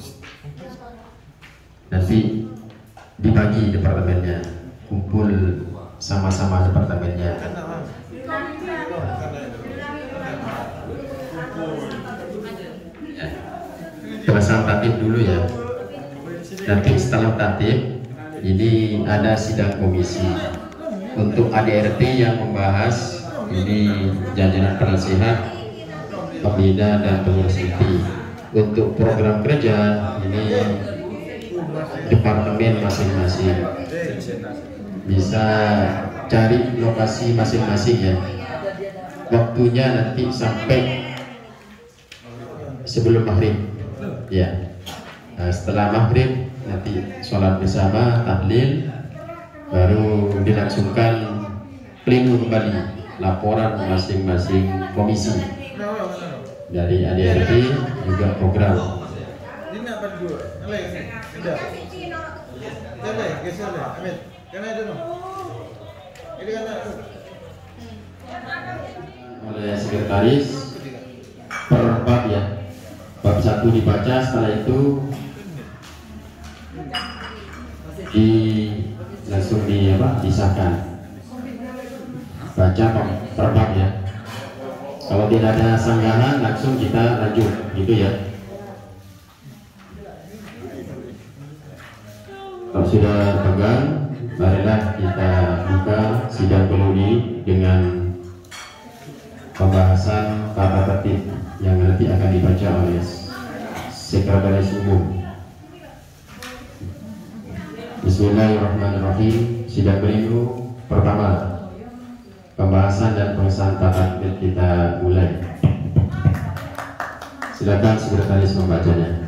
Nanti dibagi departemennya, kumpul sama-sama departemennya. Kebasan tatib dulu ya. Nanti setelah tatib ini ada sidang komisi. Untuk ADRT yang membahas ini jajaran penasehat, pembina dan pengurus inti. Untuk program kerja ini departemen masing-masing. Bisa cari lokasi masing-masing ya. Waktunya nanti sampai sebelum maghrib ya. Nah, setelah maghrib nanti sholat bersama, tahlil, baru dilangsungkan pleno kembali, laporan masing-masing komisi dari ADRT juga program. Oleh sekretaris per bab ya, bab 1 dibaca, setelah itu langsung disahkan, baca per bab ya. Kalau tidak ada sanggahan langsung kita lanjut gitu ya. Kalau sudah pegang, marilah kita buka sidang ini dengan pembahasan tata tertib yang nanti akan dibaca oleh Sekretaris Umum. Bismillahirrahmanirrahim. Sidang pleno pertama, pembahasan dan pengesahan tata tertib kita mulai. Silakan Sekretaris membacanya.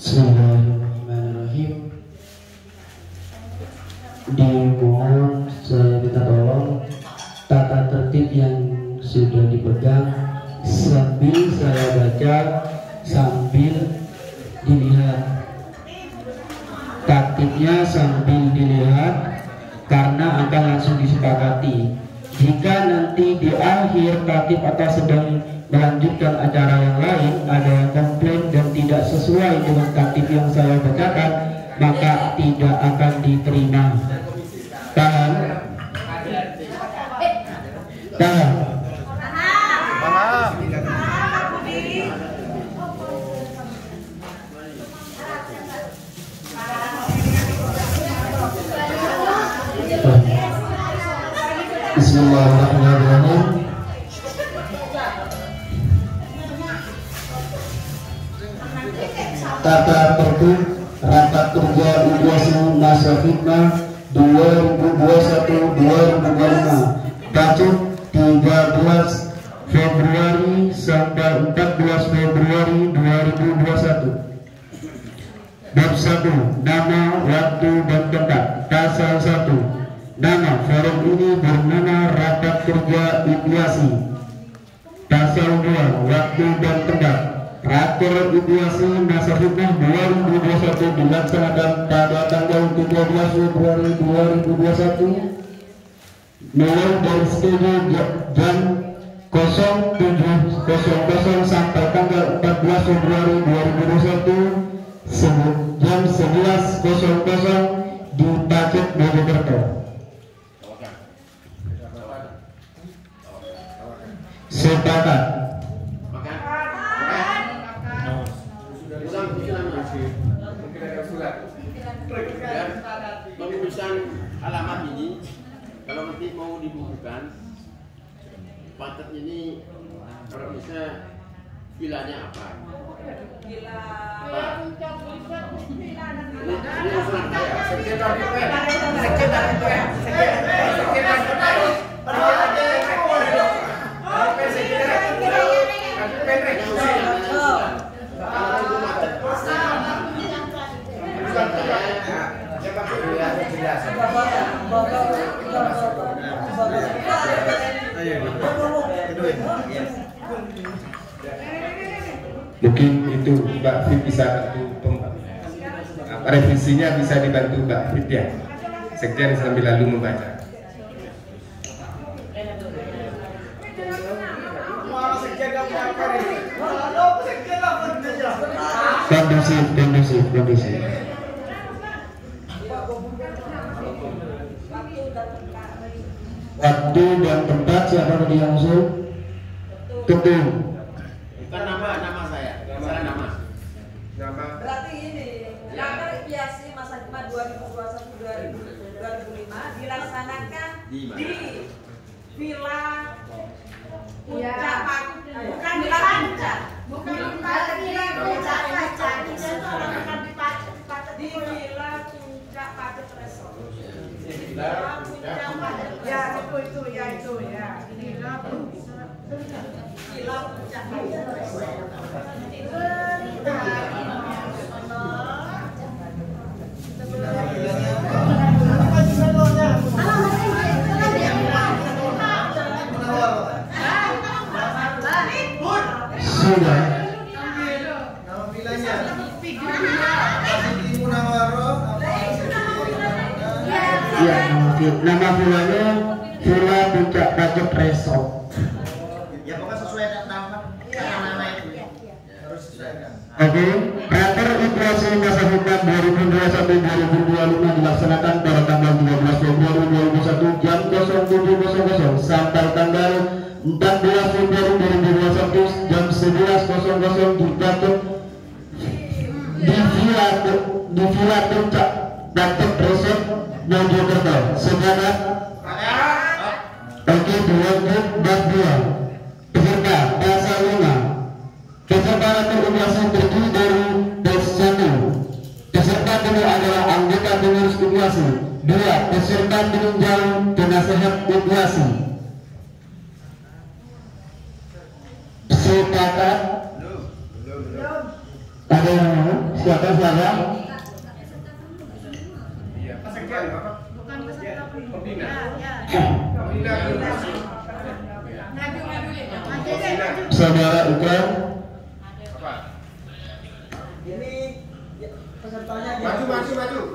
Bismillahirrahmanirrahim. Dimohon saya minta tolong tata tertib yang sudah dipegang sambil saya baca, sambil dilihat tatibnya, sambil dilihat, karena akan langsung disepakati. Jika nanti di akhir tatib atau sedang melanjutkan acara yang lain ada yang komplain dan tidak sesuai dengan tatib yang saya bacakan, maka tidak akan diterima. Tahan. Tahan. Bismillahirrahmanirrahim. Tata tertib rapat kerja UGSI masa fitnah 2021-2025 Bacot 13 Februari sampai 14 Februari 2021. Bab 1. Nama, waktu, dan tempat. Pasal 1. Nama forum ini bernama Rapat Kerja IPIASI. Pasal 2. Waktu dan tempat. Raker IPIASI masa fitnah 2021 dilaksanakan pada tanggal 13 Februari 2021 mulai dari schedule jam 07.00 sampai tanggal 14 Februari 2021 jam 11.00 di Pacet Mojokerto. Sepakat. Penulisan alamat ini kalau nanti mau dibukukan, Pacet ini kalau bisa vilanya apa? Villa ini usulan saya. Mungkin itu Mbak Fit bisa bantu revisinya, bisa dibantu Mbak Fit ya. Sekjen sambil lalu membaca. Kondusif. Waktu dan tempat siapa tadi yang usul? Ketum. Bukan nama saya. Salah nama. Berarti ini Rapat IPIASI masa hikmah 2021-2005 dilaksanakan di Villa Puncak. Bukan Villa Puncak. Bukan Villa Puncak. Di Villa Puncak Pacet Resort. Villa Puncak Pacet. Ya itu ya. Villa Puncak. Villa Puncak Pacet Resort. Sudah. Ya, nama vilanya Villa Puncak Pacet Resort. Ya pokoknya sesuai nama itu. Harus sesuaikan. Oke, Raker IPIASI masa hikmah 2021-2025 dilaksanakan pada tanggal 13 Februari 2021 jam 07.00 sampai tanggal 14 Februari 2021 Sila Puncak Batik Resort Mojokerto. Semangat. Oke, dilanjut bab 2. Peserta pasal 5. Peserta Ratu Ibiasi terdiri dari tes 1. Peserta penuh adalah anggota pengurus Ibiasi. 2. Peserta penunjang penasehat Ibiasi. Sepakat? Ada yang mau? Silakan saja. Bukan peserta pembina. Saudara Ikram. Ini pesertanya Maju.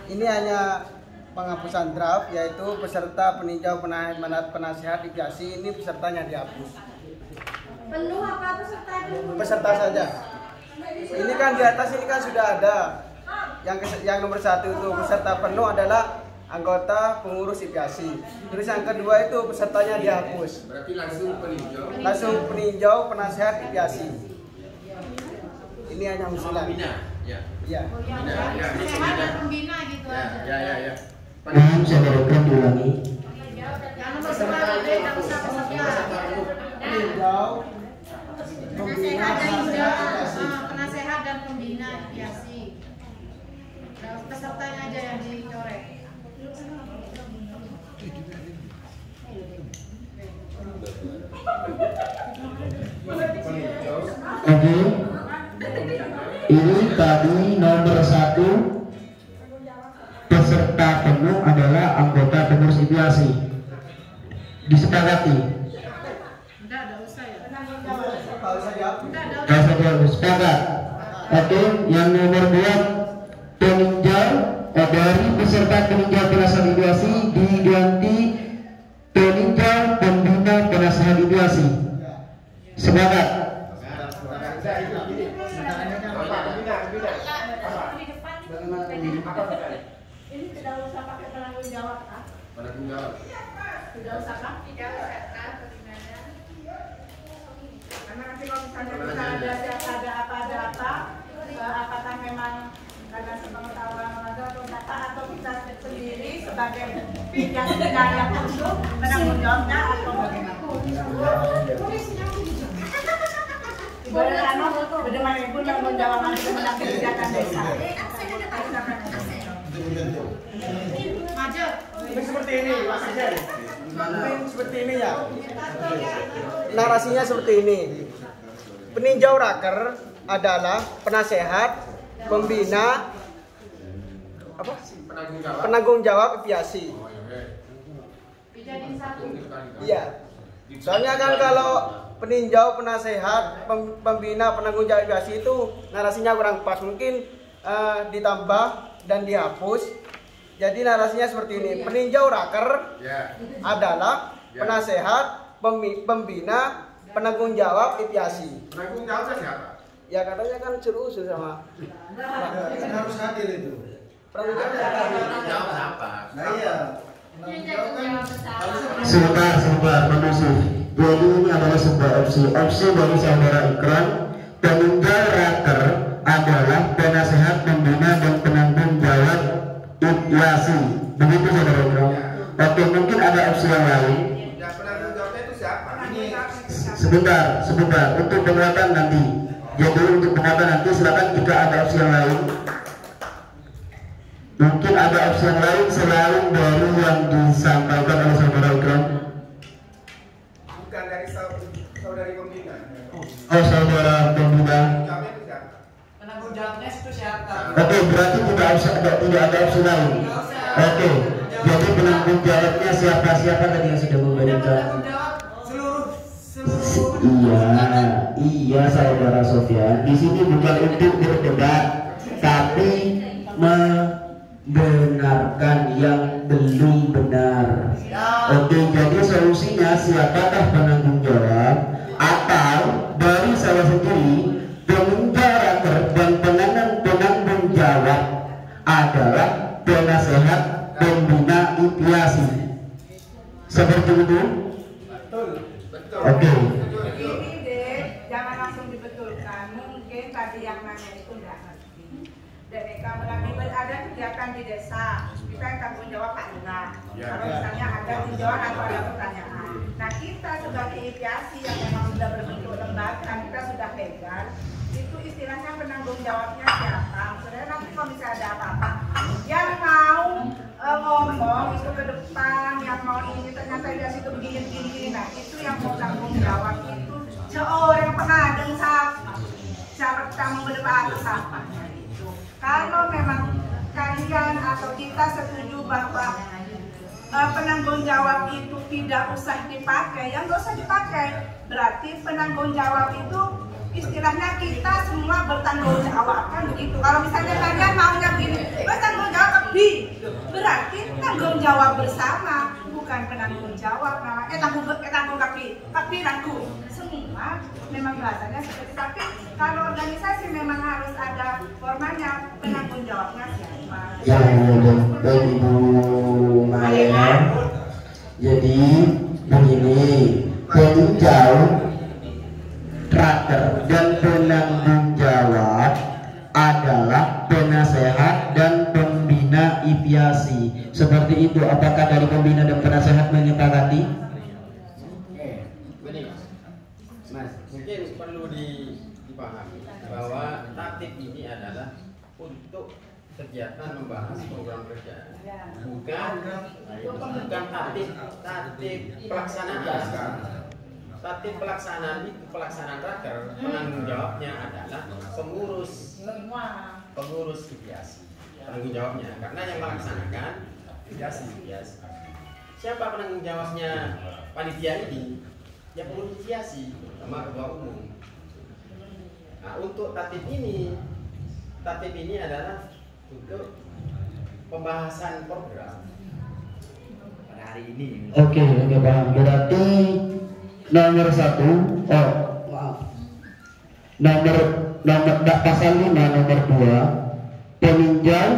Ini hanya penghapusan draft, yaitu peserta peninjau penasehat Ibiasi ini pesertanya dihapus. Penuh apa peserta itu? Peserta saja. Ini kan di atas ini kan sudah ada. Yang nomor 1 itu peserta penuh adalah anggota pengurus Ibiasi. Terus yang kedua itu pesertanya dihapus. Berarti langsung peninjau. Langsung peninjau penasehat Ibiasi. Ini hanya usulan. Ya. Iya. Penasehat dan pembina gitu aja. Ya. Mohon saudara Ikram diulangi. Yang nomor 1 tidak usah peserta. Peninjau, pembina, Penasehat dan pembina Ibiasi. Pesertanya aja yang dicoret. Oke. Ini tadi nomor 1. Peserta penuh adalah anggota pengurus Ibiasi. Disepakati. Enggak usah ya. Kalau sepakat. Oke, yang nomor 2 peninjau dari peserta peninjau penasehat Ibiasi diganti peninjau pembina penasehat Ibiasi. Sepakat. Ini tidak usah pakai penanggung jawab kan? Penanggung jawab. Tidak usah kan? Tidak usah kan? Karena nanti kalau misalnya ada apakah memang karena sepengetahuan atau data atau kita sendiri sebagai pihak yang khusus penanggung jawabnya atau bagaimana? Bagaimana ibu tanggung jawab tentang kebijakan desa? Maju. Seperti ini, Mas Jen. Seperti ini ya. Narasinya seperti ini. Peninjau raker adalah penasehat, pembina, penanggung jawab Ibiasi. Dijadiin satu. Iya. Soalnya kan kalau peninjau, penasehat, pembina, penanggung jawab Ibiasi itu narasinya kurang pas, mungkin ditambah dan dihapus. Jadi narasinya seperti ini. Peninjau raker adalah penasehat, pembina, penanggung jawab Ibiasi. Penanggung jawabnya siapa? Ya katanya kan suruh usul sama. Harus hadir itu. Penanggung jawab apa? Nah iya. Sebentar, permisi. Jadi ini adalah sebuah opsi dari saudara Ikram. Peninjau raker adalah penasehat, pembina, dan penanggung jawab Ibiasi. Begitu saudara Ikram. Oke, mungkin ada opsi yang lain. Ya, penanggung jawabnya itu siapa? Sebentar. Untuk penguatan nanti. Jadi untuk penguatan nanti silakan jika ada opsi yang lain. Mungkin ada opsi yang lain selain dari yang disampaikan oleh saudara Ikram. Bukan dari saudari pembina. Oh, saudara pembina. Penanggung jawabnya itu siapa? Oke, berarti tidak ada opsi lain. Oke, jadi penanggung jawabnya siapa tadi yang sudah memberikan? Iya saudara Sofyan. Di sini bukan untuk berdebat, tapi membenarkan yang belum benar. Oke, jadi solusinya siapakah penanggung jawab atau dari saya sendiri peninjau raker dan penanggung jawab adalah penasehat pembina Ibiasi. Seperti itu. Betul. Oke. Ini deh, jangan langsung dibetulkan. Mungkin tadi yang nanya itu nggak ngerti. Dan kamu lagi ada kegiatan di desa, kita yang tanggung jawab Pak Lurah. Kalau misalnya ada tinjauan atau ada pertanyaan. Nah kita sebagai IPIASI yang memang sudah berbentuk lembaga, kita sudah legal. Itu istilahnya penanggung jawabnya siapa? Sebenarnya nanti kalau misalnya ada apa-apa, yang mau ngomong itu ke depan, yang mau ini ternyata dia situ begini. Nah itu yang mau tanggung jawab itu seorang pengadeng siapa tanggung berdepan atau sampahnya itu. Kalau memang kalian atau kita setuju bahwa penanggung jawab itu tidak usah dipakai, yang nggak usah dipakai. Berarti penanggung jawab itu istilahnya kita semua bertanggung jawab, kan begitu. Kalau misalnya kalian maunya begini, bertanggung jawab lebih, berarti tanggung jawab bersama, bukan penanggung jawab namanya tanggung kaki rangku. Semua memang bahasanya seperti, tapi kalau organisasi memang harus ada formanya, penanggung jawabnya siapa. Ya, Ibu Maya. Jadi begini, peninjau tracker dan penanggung jawab adalah penasehat dan pembina IPIASI. Seperti itu, apakah dari pembina dan penasehat menyepakati? Mas, mungkin perlu dipahami bahwa tatip ini adalah untuk kegiatan membahas program kerja, bukan tatip pelaksanaan. Tatip pelaksanaan itu pelaksanaan raker, penanggung jawabnya adalah pengurus IPIASI. Penanggung jawabnya, karena yang melaksanakan IPIASI. Siapa penanggung jawabnya panitia ini? Ya pengurus IPIASI sama ketua umum. Nah untuk tatip ini adalah untuk pembahasan program pada hari ini. Oke, paham. Berarti nomor 1, nomor pasal 5 nomor 2, peninjau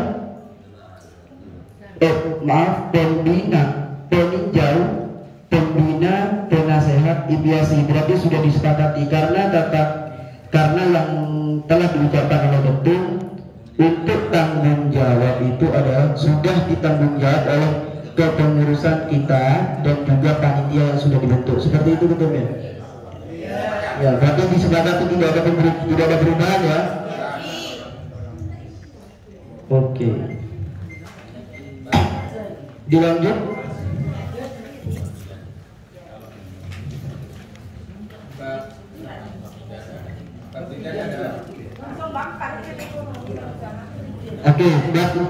pembina penasehat IPIASI berarti sudah disepakati, karena yang telah diucapkan oleh Ketum untuk tanggung jawab itu adalah sudah ditanggung jawab oleh kepengurusan kita dan juga panitia yang sudah dibentuk. Seperti itu betul ya? Ya, berarti disepakati tidak ada perubahan ya? Oke. Dilanjut. Oke, bab 4.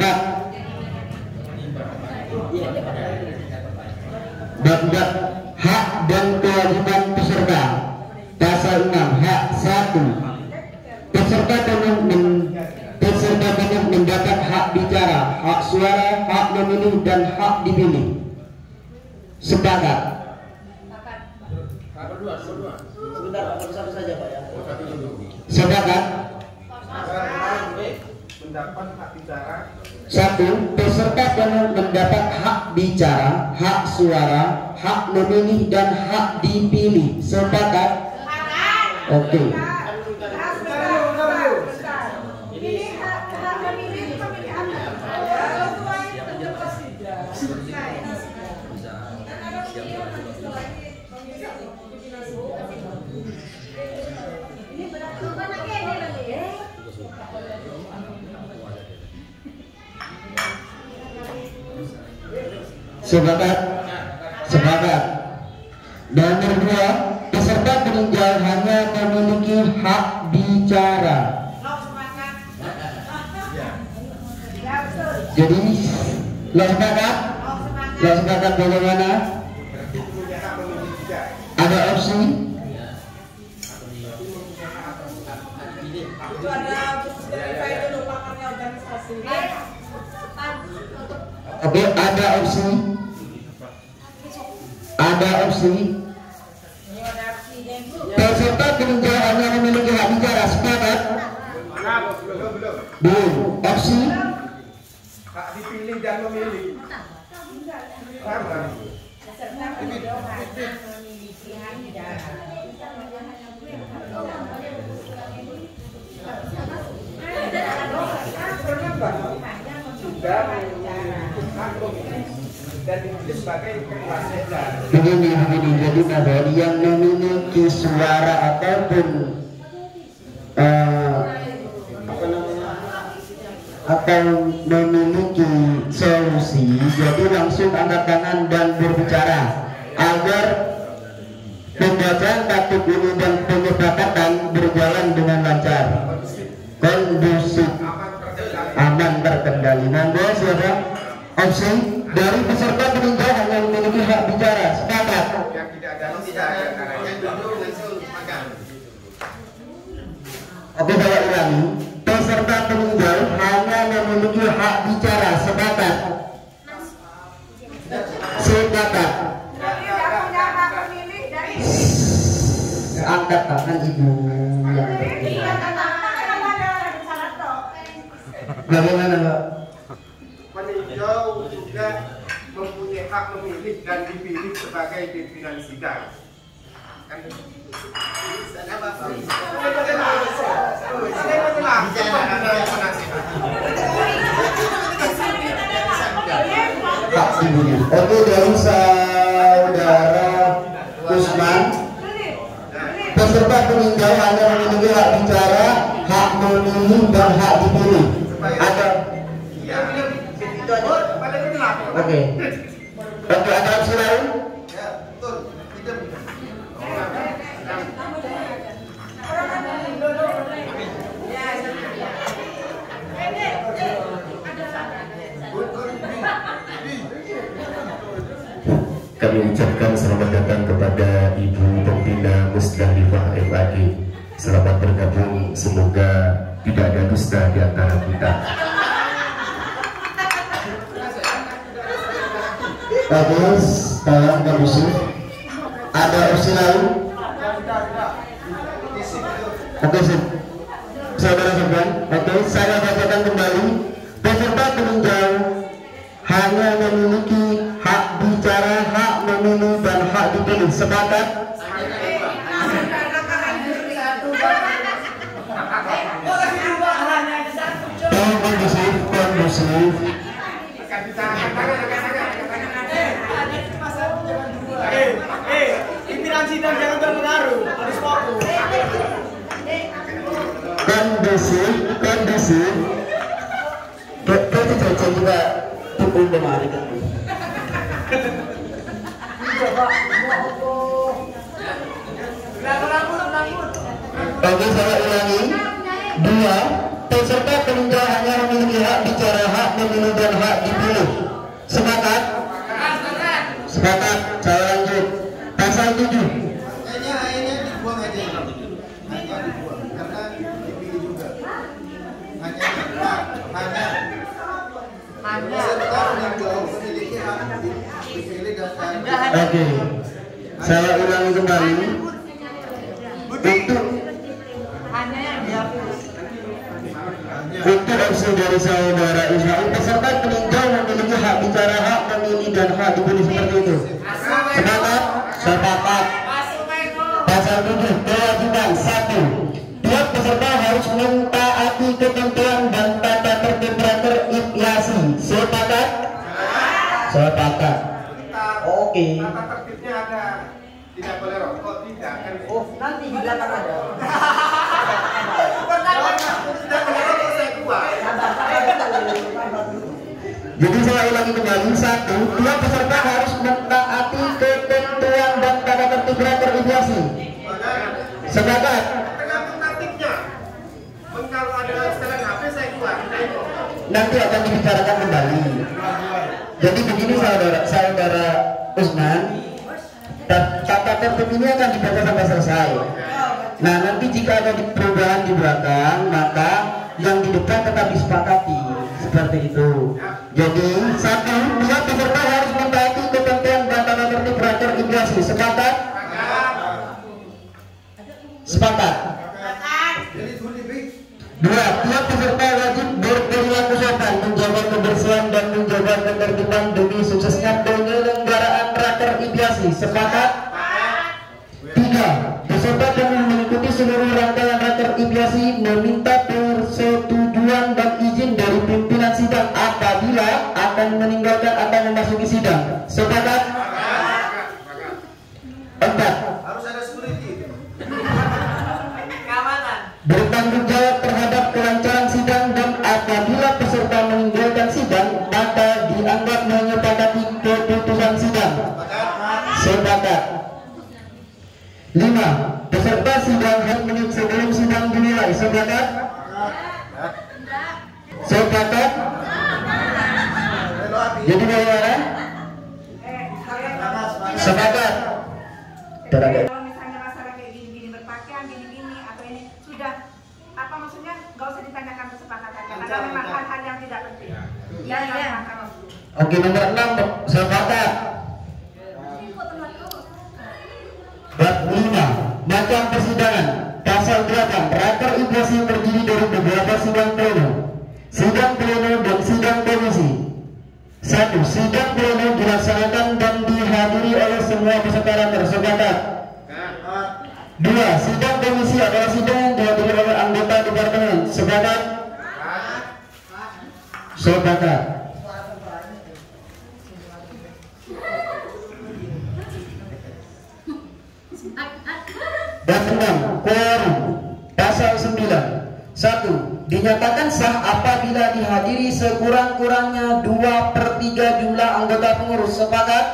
Bab hak dan kewajiban peserta. Pasal 6 hak 1. Peserta mendapat hak bicara, hak suara, hak memilih dan hak dipilih. Sepakat? Sebentar, satu saja Pak ya. Sepakat? Mendapat hak bicara. 1. Peserta mendapat hak bicara, hak suara, hak memilih dan hak dipilih. Sepakat? Oke. Sepakat? Sepakat. Nomor 2, peserta peninjau hanya memiliki hak bicara. Jadi, lo sepakat? Lo sepakat bagaimana? Ada opsi? Itu ada verify dulu pakarnya organisasi. Oke, ada opsi? Ada opsi? Peserta peninjau hanya memiliki hak bicara. Sepakat? Belum. Opsi? Hak dipilih dan memilih. Sama. juga memiliki hak memilih dan dipilih sebagai ketua sejar. Begini, jadi Nabi yang memiliki suara ataupun atau memiliki solusi, jadi langsung angkat tangan dan berbicara agar pembacaan tatib ini dan penyepakatan berjalan dengan lancar, kondusif, aman, terkendali. Monggo siapa? Opsi dari peserta peninjau hanya memiliki hak bicara. Sepakat? Oke, saya ulangi. Peserta peninjau hanya memiliki hak bicara. Sepakat? Sepakat. Angkat tangan ibu yang terpilih. Bagaimana, Pak? Peninjau juga mempunyai hak memilih dan dipilih sebagai pimpinan sidang. Oke, dari saudara Usman, peserta peninjau hanya memiliki hak bicara, hak memilih dan hak dipilih. Ada? Oke. Oke, ada opsi lain? Kami ucapkan selamat datang kepada Ibu Pembina Musdalifah FAG. Selamat bergabung, semoga tidak ada dusta di antara kita. Bagus, tolong kondusif. Ada opsi lain? Oke, saudara sekalian. Oke, saya bacakan kembali. Peserta peninjau hanya memiliki hak bicara, hak memilih dan hak dipilih. Sepakat? Tolong kondusif, kondusif. Pimpinan sidang jangan terpengaruh, harus fokus. Kondusif, kondusif. Kita coba juga pukul kemarin kan. Oke, saya ulangi. 2. Peserta peninjau hanya memiliki hak bicara, hak memilih dan hak dipilih. Sepakat? Sepakat. Saya lanjut. Pasal 7. Kayaknya dibuang aja. Hanya dibuang karena dipilih juga. Hanya peserta peninjau memiliki hak dipilih dan hak. Oke. Saya ulangi kembali. Untuk opsi dari saudara Ismail, peserta peninjau memiliki hak bicara, hak memilih dan hak dipilih seperti itu. Sepakat? Sepakat. Pasal 7, kewajiban 1. Tiap peserta harus mentaati ketentuan dan tata tertib raker IPIASI. Sepakat? Sepakat. Oke. Tata tertibnya ada, tidak boleh rokok, tidak kan? Oh, nanti di belakang ada. Jadi saya ulangi kembali. 1. Tiap peserta harus mentaati ketentuan dan tata tertib raker IPIASI. Sepakat? Tergantung tertibnya. Kalau ada setelan HP saya keluar. Nanti akan dibicarakan kembali. Jadi begini saudara Usman, tata tertib ini akan dibaca sampai selesai. Nah, nanti jika ada perubahan di belakang, maka yang di depan tetap disepakati. Seperti itu. Jadi 1. Tiap peserta harus mentaati ketentuan dan tata tertib raker IPIASI. Sepakat? Sepakat. 2. Tiap peserta wajib berperilaku sopan, menjaga kebersihan dan menjaga ketertiban demi suksesnya penyelenggaraan raker IPIASI. Sepakat? 3. Peserta yang mengikuti seluruh rangkaian raker IPIASI meminta persetujuan dan izin dari pimpinan sidang peserta meninggalkan sidang, maka dianggap menyepakati keputusan sidang. Sepakat. 5. Peserta sidang 1 menit sebelum sidang dimulai. Sepakat? Sepakat? Jadi bagaimana? Sepakat? Kalau misalnya masalah kayak gini-gini berpakaian, gini-gini atau ini sudah apa maksudnya nggak usah ditanyakan kesepakatannya karena memang hal-hal yang tidak penting. Ya. Oke, nomor 6 sepakat. Bab 5 macam persidangan. Pasal 8 raker inflasi terdiri dari beberapa sidang pleno, sidang pleno dan sidang komisi. 1. Sidang pleno dilaksanakan dan dihadiri oleh semua peserta raker. Sepakat. 2. Sidang komisi adalah sidang yang dihadiri oleh anggota departemen. Sepakat. Sepakat. Dan 6. Quorum. Pasal 9. 1. Dinyatakan sah apabila dihadiri sekurang-kurangnya 2/3 jumlah anggota pengurus. Sepakat?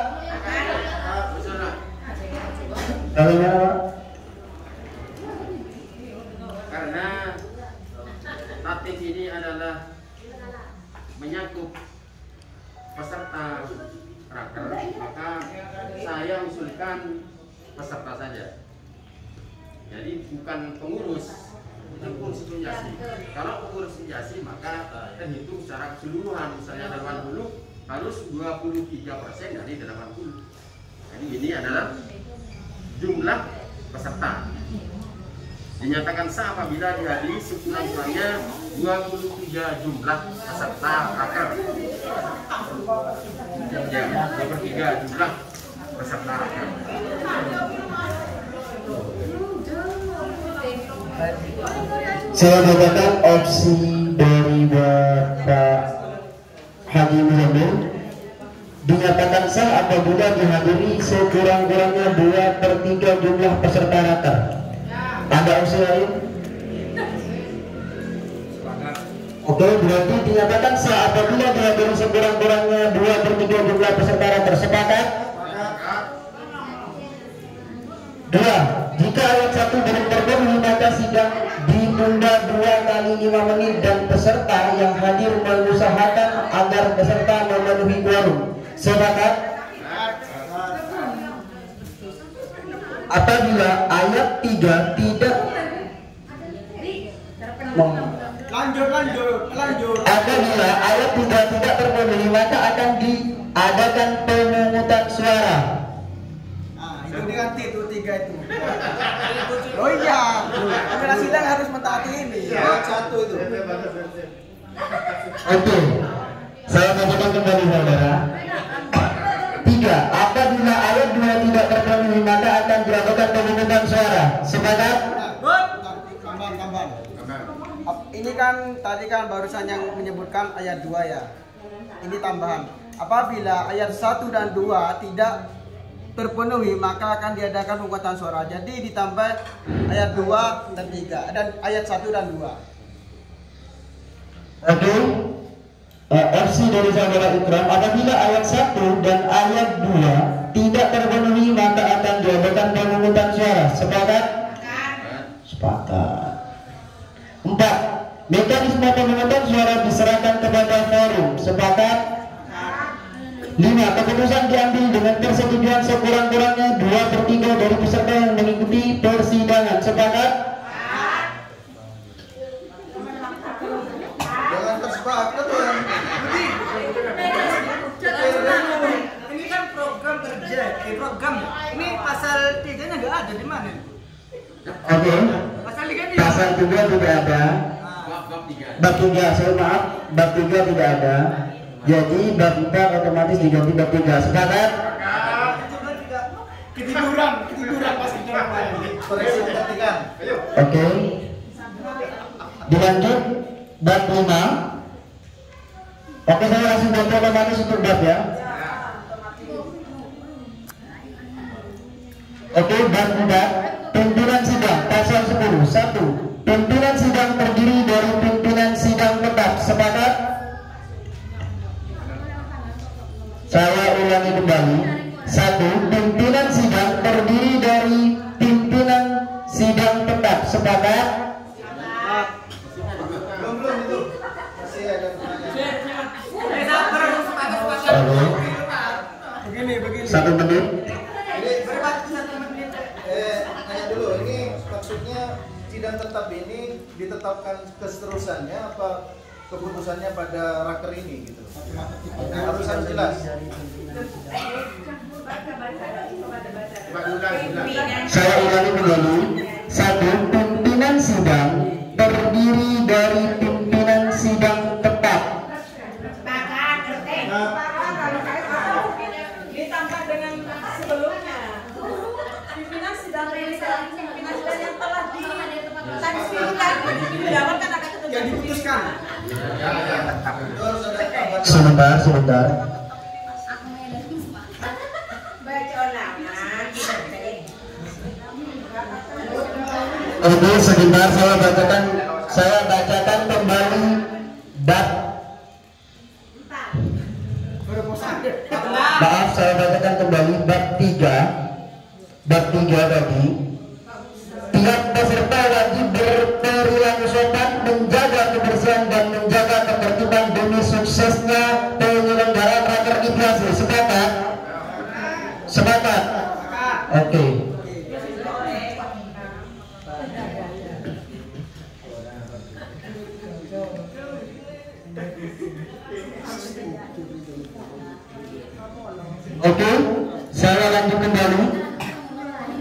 Karena tatib ini adalah menyangkut peserta raker, maka saya usulkan peserta saja. Jadi bukan pengurus, itu pengurus injasi. Kalau pengurus injasi maka terhitung secara keseluruhan, misalnya 80 harus 23% dari 80. Jadi ini adalah jumlah peserta. Dinyatakan sah apabila dihadiri sekurang-kurangnya 23 jumlah peserta raker. Ya, 23 jumlah peserta raker. Saya bacakan opsi dari Bapak Haji Muzamil. Dinyatakan sah apabila dihadiri sekurang-kurangnya 2/3 jumlah peserta raker. Ada opsi lain? Oke, berarti dinyatakan sah apabila dihadiri sekurang-kurangnya 2/3 jumlah peserta raker. Sepakat? 2. Jika ayat 1 belum terpenuhi maka sidang ditunda 2 kali 5 menit dan peserta yang hadir mengusahakan agar peserta memenuhi quorum. Sepakat? Apabila ayat 3 tidak lanjut. Apabila ayat 3 tidak terpenuhi maka akan diadakan pemungutan suara. Itu diganti tuh 3 itu. Oh iya, kamera sidang harus mentaati ini. Satu itu. Oke, saya bacakan kembali saudara. 3. Apabila ayat 2 tidak terpenuhi maka akan dilakukan pemungutan suara. Sepakat? Tambahan. Ini kan tadi kan barusan yang menyebutkan ayat 2 ya. Ini tambahan. Apabila ayat 1 dan 2 tidak terpenuhi maka akan diadakan pemungutan suara. Jadi ditambah ayat 2 dan 3 dan ayat 1 dan 2. Oke. Opsi dari saudara Ikram, apabila ayat 1 dan ayat 2 tidak terpenuhi maka akan diadakan pemungutan suara. Sepakat? Sepakat. 4. Mekanisme pemungutan suara diserahkan kepada forum. Sepakat? 5. Keputusan diambil dengan persetujuan sekurang-kurangnya 2/3 dari peserta yang mengikuti persidangan. Sepakat? Jangan tersepakat ya. Ini kan program kerja, program. Ini pasal 3-nya nggak ada di mana? Oke. Pasal 3 tidak ada. Bab 3, saya maaf, bab 3 tidak ada. Jadi bab 4 otomatis diganti bab 3. Sepakat? Ketiduran pasti jawaban. Koreksi ketika. Oke. Dilanjut bab 5. Oke, saya langsung ganti otomatis untuk bab ya. Oke, bab 4. Pimpinan sidang pasal 10. 1. Pimpinan sidang terdiri dari pimpinan sidang tetap. Sepakat? Saya ulangi kembali. 1. Pimpinan sidang terdiri dari pimpinan sidang tetap. Sepakat? Belum itu. Masih ada Begini. 1 menit. Tanya dulu, ini maksudnya sidang tetap ini ditetapkan keseterusannya apa keputusannya pada raker ini gitu? Harus jelas. Saya ulangi kembali. 1. Pimpinan sidang terdiri dari pimpinan sidang tetap. Ditambah dengan sebelumnya. Pimpinan sidang yang telah yang diputuskan. Sebentar. Oke, sebentar saya bacakan kembali bab. Maaf, saya bacakan kembali bab 3. Bab 3 tadi. Tiap peserta wajib berperilaku sopan, menjaga kebersihan dan menjaga ketertiban demi suksesnya penyelenggaraan raker IPIASI. Sepakat? Sepakat? Oke. Oke, saya lanjut kembali.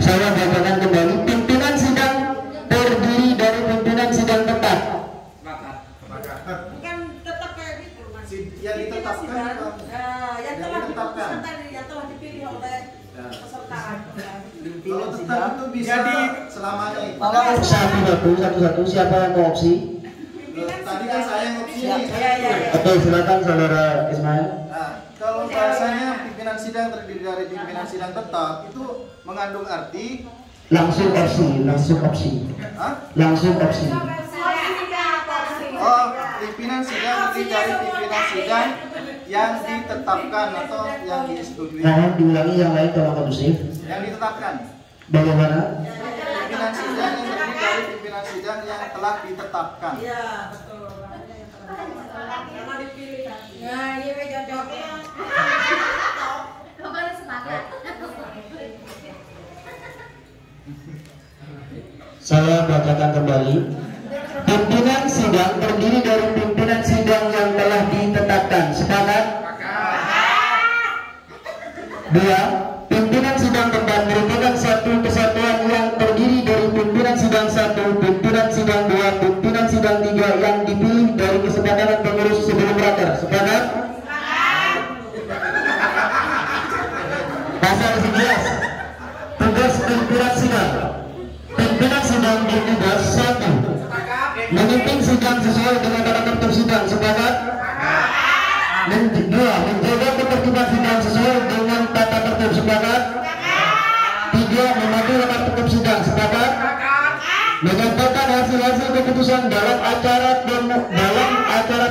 Saya bacakan kembali. Pimpinan sidang terdiri dari pimpinan sidang tetap. Kan tetap kayak gitu, Mas. Yang ditetapkan yang telah ditetapkan yang telah dipilih oleh peserta. Kalau tetap itu bisa selamanya itu. Satu-satu. Siapa yang mau opsi? Tadi kan saya yang opsi. Oke, silakan saudara Ismail. Nah, kalau bahasanya pimpinan sidang terdiri dari pimpinan sidang tetap itu mengandung arti langsung opsi. Hah? Langsung opsi. Oh, pimpinan sidang terdiri dari pimpinan sidang yang ditetapkan atau yang disetujui. Mohon diulangi yang lain kalau kondusif. Yang ditetapkan. Bagaimana? Pimpinan sidang yang terdiri dari pimpinan sidang yang telah ditetapkan. Iya, betul. Karena dipilih. Nah, iya jawabnya. Pokoknya sepakat. Saya bacakan kembali. Pimpinan sidang terdiri dari pimpinan sidang yang telah ditetapkan. Sepakat? 2. Pimpinan sidang tetap merupakan satu kesatuan yang terdiri dari pimpinan sidang 1, pimpinan sidang 2, pimpinan sidang 3 yang dipilih dari kesepakatan pengurus sebelum raker. Sepakat? Pasal 11. Tugas pimpinan sidang. Pimpinan sidang bertugas 1. Memimpin sidang sesuai dengan tata tertib sidang. Sepakat? 2. Menjaga ketertiban sidang sesuai dengan tata tertib. Sepakat? 3. Mematuhi tata tertib sidang. Sepakat? Menyampaikan hasil-hasil keputusan dalam acara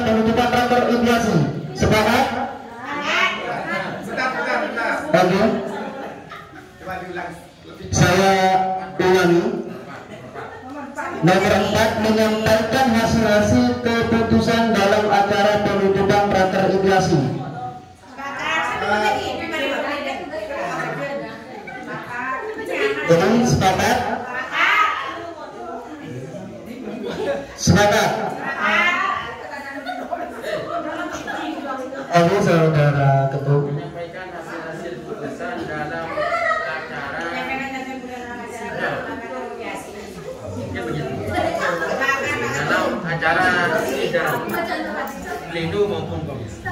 penutupan raker IPIASI. Sepakat? Oke. Saya ulangi. Nomor 4, menyampaikan hasil-hasil keputusan dalam acara penutupan raker IPIASI. Ulangi, sepakat? Sepakat? Oke, saudara ketua. Menyampaikan hasil-hasil keputusan dalam acara dalam acara sidang pleno maupun komisi.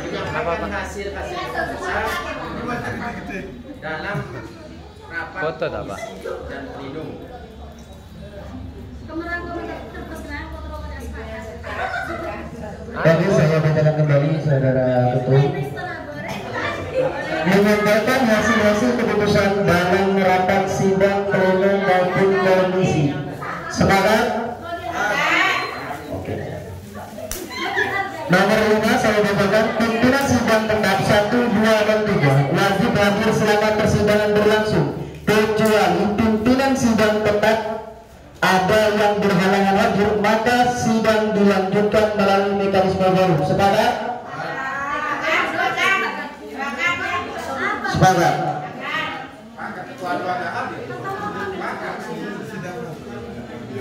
Menyampaikan hasil keputusan dalam rapat Foto tak, Pak? dan pleno. Tadi saya bacakan kembali saudara ketua. menyampaikan hasil-hasil keputusan dalam rapat sidang pleno maupun komisi. Sepakat? Oke. Nomor 5 saya bacakan, pimpinan sidang tetap 1, 2, dan 3 wajib hadir selama persidangan berlangsung, kecuali pimpinan sidang tetap ada yang berhalangan hadir, maka sidang dilanjutkan melalui mekanisme baru. Sepakat? Sepakat.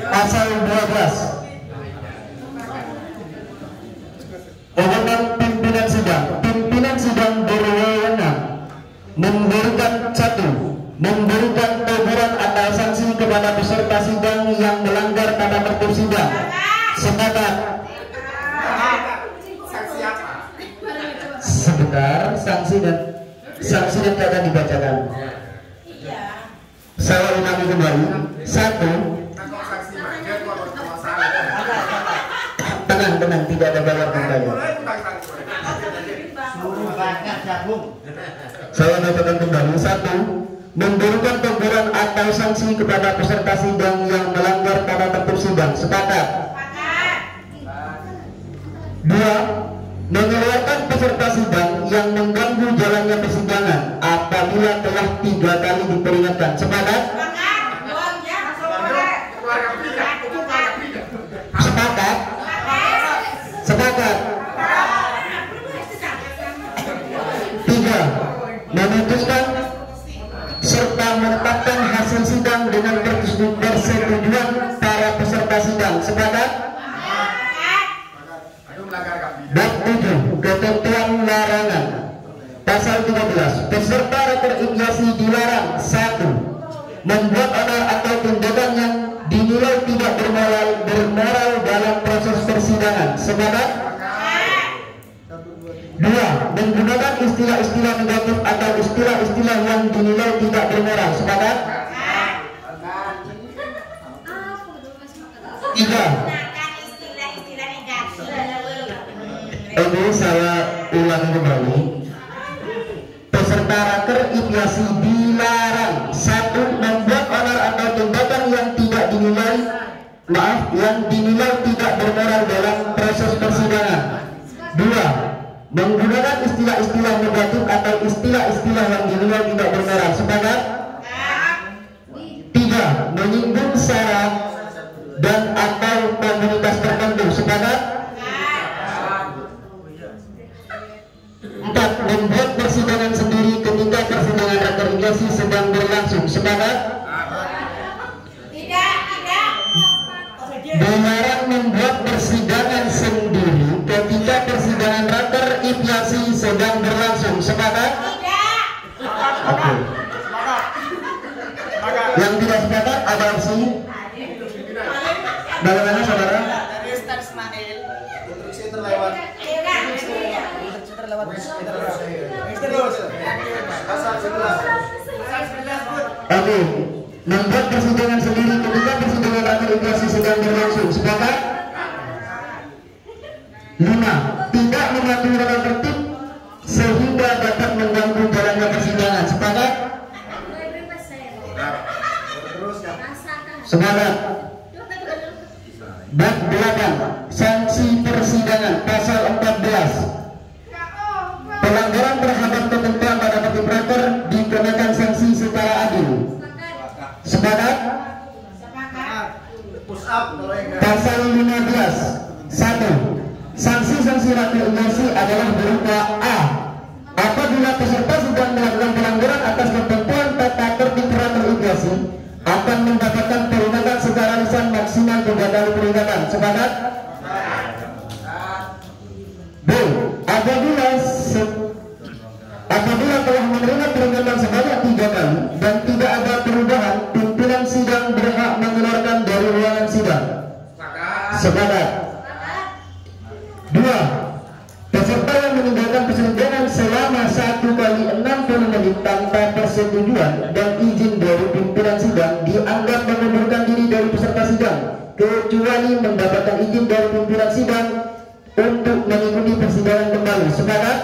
Pasal 12 Wewenang pimpinan sidang. Pimpinan sidang berwenang memberikan memberikan teguran atau sanksi kepada peserta sidang yang melanggar tata tertib sidang. Sepakat? Sebentar, sanksi dan kata dibacakan. Saya ulangi kembali. 1. Tenang, tidak ada bayar membayar. Saya bacakan kembali. 1. Memberikan teguran atau sanksi kepada peserta sidang yang melanggar tata tertib sidang. Sepakat? 2. Mengeluarkan peserta sidang yang mengganggu jalannya persidangan apabila telah 3 kali diperingatkan. Sepakat? Sepakat? Sepakat? 3. Memutuskan serta menetapkan hasil sidang dengan persetujuan para peserta sidang. Sepakat? Bab 7. Ketentuan larangan. Pasal 13. Peserta rekomendasi dilarang 1. Membuat onar atau tindakan yang dinilai tidak bermoral dalam proses persidangan. Sepakat? 2. Menggunakan istilah-istilah negatif atau istilah-istilah yang dinilai tidak bermoral. Sepakat? 3. Ini saya ulang kembali. Peserta raker IPIASI dilarang 1. Membuat onar atau tindakan yang dinilai tidak bermoral dalam proses persidangan. 2. Menggunakan istilah-istilah negatif atau istilah-istilah yang dinilai tidak bermoral. Sepakat? 3. Menyinggung sara dan atau komunitas tertentu. Sepakat? 4. Membuat persidangan sendiri ketika persidangan rekomendasi sedang berlangsung. Sepakat? Dilarang membuat persidangan sendiri ketika persidangan raker IPIASI sedang berlangsung. Sepakat? Oke. Yang tidak sepakat ada opsi? Bagaimana saudara? Instruksi terlewat. Pasal 11. Oke. Membuat persidangan sendiri ketika persidangan raker IPIASI sedang berlangsung. Sepakat? 5. Tidak mematuhi tata tertib sehingga dapat mengganggu jalannya persidangan. Sepakat? Sepakat? Bab 8. Sanksi persidangan. Pasal 14. Pelanggaran terhadap ketentuan tata tertib raker dikenakan sanksi secara adil. Sepakat? Pasal 15. 1. Sanksi-sanksi raker IPIASI adalah berupa A. Apabila peserta sedang melakukan pelanggaran atas ketentuan tata tertib raker IPIASI akan mendapatkan peringatan secara lisan maksimal 3 kali peringatan. Sepakat? B. Apabila telah menerima peringatan sebanyak 3 kali dan tidak ada perubahan, pimpinan sidang berhak mengeluarkan dari ruangan sidang. Sepakat? 2. Peserta yang meninggalkan persidangan selama 1 kali 60 menit tanpa persetujuan dan izin dari pimpinan sidang dianggap mengundurkan diri dari peserta sidang, kecuali mendapatkan izin dari pimpinan sidang untuk mengikuti persidangan kembali. Sepakat?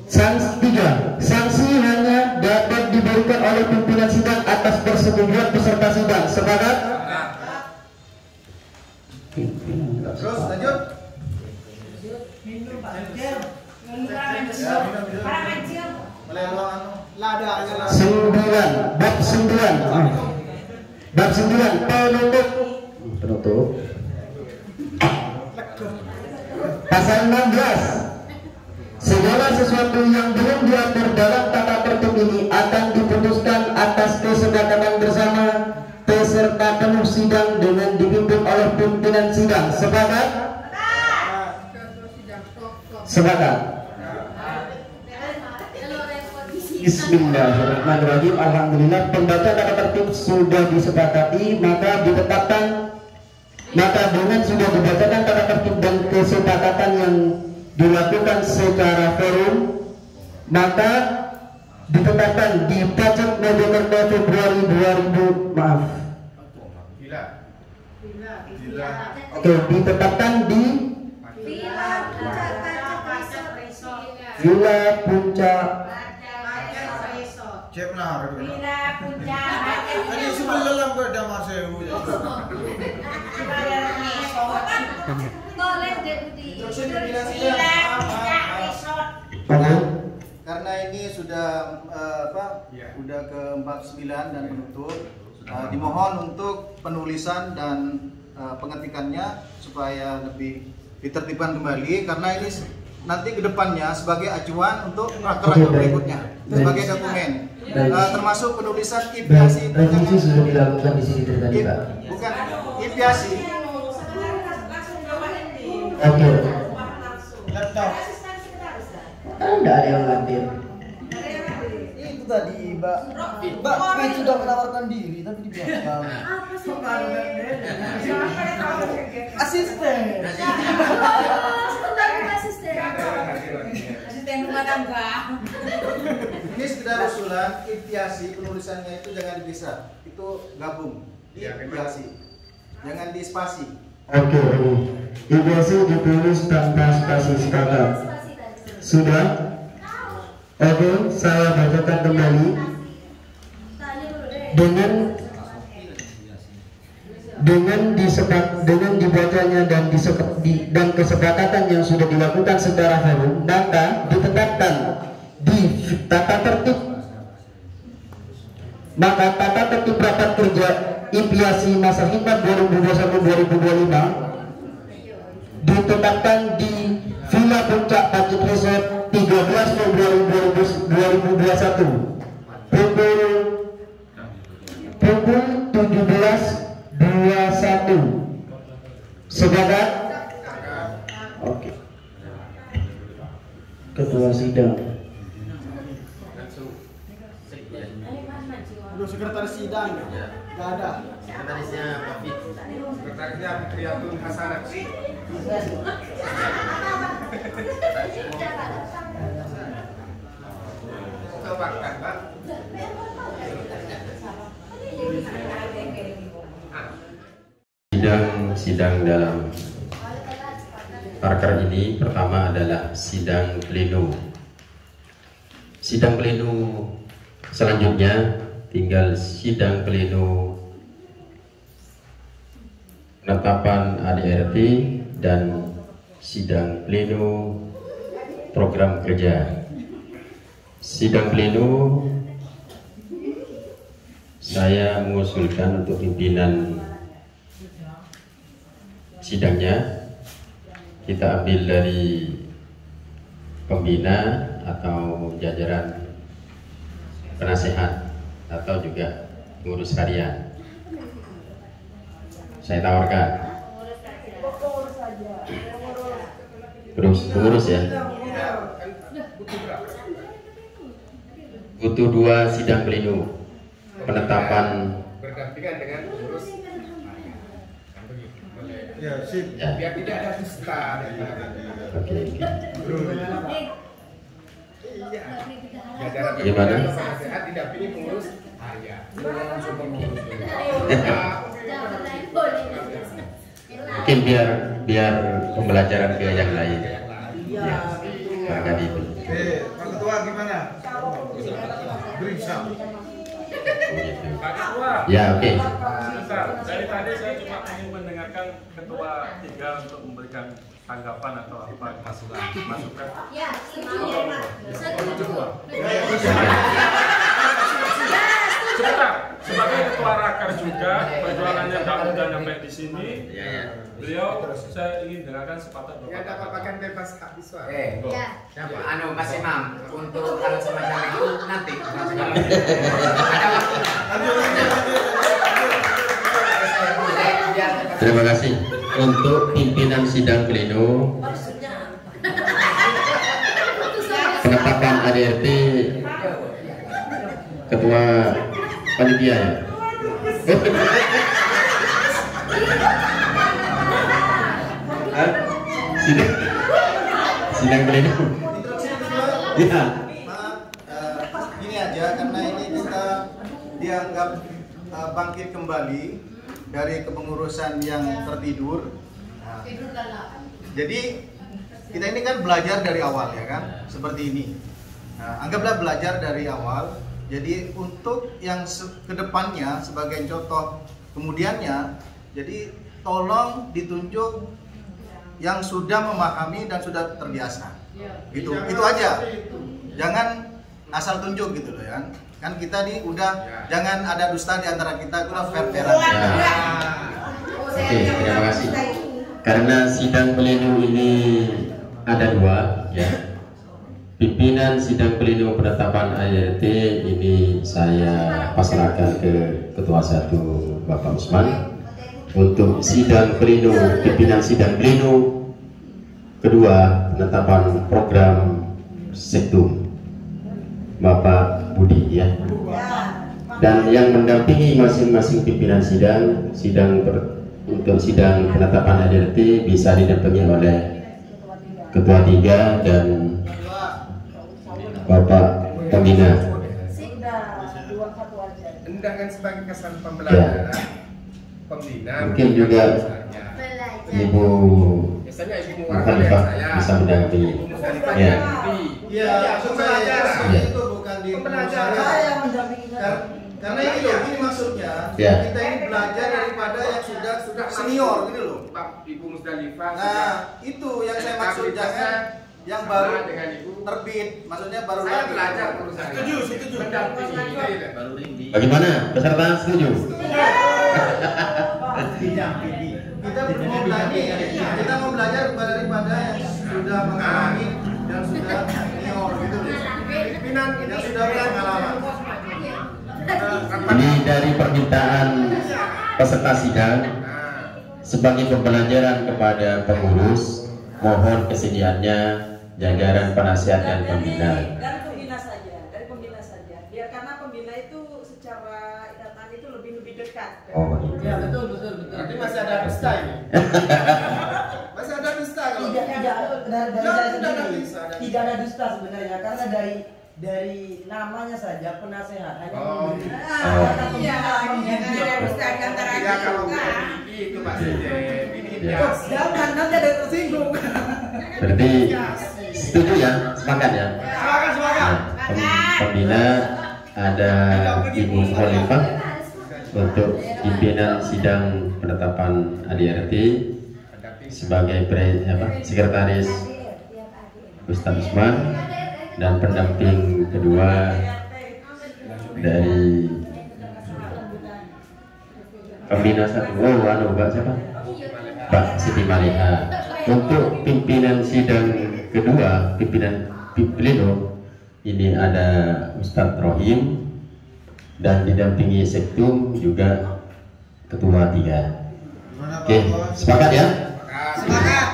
Sanksi hanya dapat diberikan oleh pimpinan sidang atas persetujuan peserta sidang. Sepakat? Terus lanjut. Bab 9 penutup. Pasal 16. Segala sesuatu yang belum diatur dalam tata tertib ini akan diputuskan atas kesepakatan bersama peserta penuh sidang dengan dipimpin oleh pimpinan sidang. Sepakat? Sepakat. Bismillahirrahmanirrahim. Alhamdulillah, pembacaan tata tertib sudah disepakati, maka dengan sudah dibacakan tata tertib dan kesepakatan yang dilakukan secara forum, maka ditetapkan di Pajak Mojokerto Februari 2000 ditetapkan di Villa Puncak Ini semua dalam berdamar sewu. Karena ini sudah udah ke 49 dan penutup, dimohon untuk penulisan dan pengetikannya supaya lebih ditertibkan kembali, karena ini nanti kedepannya sebagai acuan untuk raker-raker berikutnya sebagai dokumen, termasuk penulisan IPIASI. Revisi sudah dilakukan di sini tadi, Pak. Bukan IPIASI. Oke. Anda ada yang ngambil. Itu tadi, Mbak. Mbak sudah menawarkan diri tapi dibiarkan. Asisten. Asisten rumah tangga. Ini sekedar usulan IPIASI, penulisannya itu jangan dipisah, itu gabung IPIASI, jangan di spasi. Oke, IPIASI ditulis tanpa spasi. Sepakat? Sudah? Oke, saya bacakan kembali dengan dibacanya dan kesepakatan yang sudah dilakukan secara forum, maka ditetapkan di tata tertib rapat kerja IPIASI masa hikmat 2021-2025 ditetapkan di Villa Puncak Pajak Resort 13 Februari 2021 pukul 17.21. Sepakat? Oke. Ketua sidang. Udah sekretaris sidang, nggak ada. Sekretarisnya Pak Fit. Sekretarisnya Fitriatun Hasanat. Sepakat, Pak. Sidang dalam parker ini pertama adalah sidang pleno. Sidang pleno selanjutnya tinggal sidang pleno penetapan ADRT dan sidang pleno program kerja. Sidang pleno saya mengusulkan untuk pimpinan sidangnya kita ambil dari pembina atau jajaran penasehat atau juga pengurus harian. Saya tawarkan pengurus ya. Butuh 2 sidang pleno penetapan berdampingan dengan pengurus. Ya, sip. Biar tidak ada dusta. Oke. Iya. Jajaran Gimana? penasehat didampingi pengurus harian. Mungkin biar pembelajaran ke yang lain. Ya, barangkali itu. Pak Ketua, gimana? Berisa. Pak Ketua. Ya, oke. Bentar, dari tadi saya cuma ingin mendengarkan Ketua 3 untuk memberikan tanggapan atau apa masukan. Ya, setuju. Sebentar, sebagai Ketua Raker juga perjuangannya dalam dan sampai di sini. Beliau saya ingin dengarkan sepatah dua. Ya dapat makan bebas hak siswa. Anu Mas Imam, untuk hal semacam itu nanti. Terima kasih untuk pimpinan sidang pleno penetapan ADRT Ketua Panitia ya. Sidang pleno. Ya. Ini aja karena ini kita dianggap bangkit kembali dari kepengurusan yang tertidur. Nah, jadi kita ini kan belajar dari awal ya kan, seperti ini. Nah, anggaplah belajar dari awal. Jadi untuk yang kedepannya sebagai contoh kemudiannya, jadi tolong ditunjuk yang sudah memahami dan sudah terbiasa. Itu aja. Jangan asal tunjuk gitu loh ya. Kan kita nih udah jangan ada dusta di antara kita, udah fair-fairan. Oke, terima kasih. Karena sidang pleno ini ada dua ya. Pimpinan sidang pleno penetapan ADRT ini saya pasrahkan ke Ketua 1 Bapak Usman. Untuk sidang pleno, pimpinan sidang pleno kedua penetapan program Sektum Bapak Budi ya. Dan yang mendampingi masing-masing pimpinan untuk sidang penetapan ADRT bisa didampingi oleh Ketua 3 dan Bapak Pembina. Undangan sebagai kesan pembelajaran. Pembina. Mungkin juga Ibu Khalifah bisa mendampingi. Ya. Ya, itu bukan di pembelajaran. Karena ini loh, ini maksudnya kita ini belajar daripada yang sudah senior gitu loh. Ibu Musdalifah. Nah, itu yang saya maksud, jangan yang baru terbit, maksudnya baru saya lagi. Belajar perusahaan. Setuju. Bagaimana? Peserta setuju? Kita mau belajar daripada yang sudah mengalami dan sudah senior gitu loh. Pimpinan yang sudah berpengalaman. Ini dari permintaan peserta sidang sebagai pembelajaran kepada pengurus, mohon kesediaannya jajaran penasihat dan pembina. Dan pembina saja, dari pembina saja. Biar karena pembina itu secara ikatan itu lebih dekat. Oh, ya betul. Berarti masih ada dusta ini. Masih ada dusta kalau. Tidak ada dusta sebenarnya karena dari namanya saja penasehat hanya memberi. Itu Pak Sejep. Jangan nanti ada tersinggung. Berarti setuju ya, sepakat ya. Sepakat. Pembina ada Ibu Khalifah untuk pimpinan sidang penetapan ADRT sebagai sekretaris Ustaz Usman dan pendamping kedua dari pembina Mbak siapa? Pak Siti Maliha. Untuk pimpinan sidang kedua, pimpinan pleno ini ada Ustadz Rohim dan didampingi Sektum juga Ketua 3. Oke, sepakat ya? Sepakat.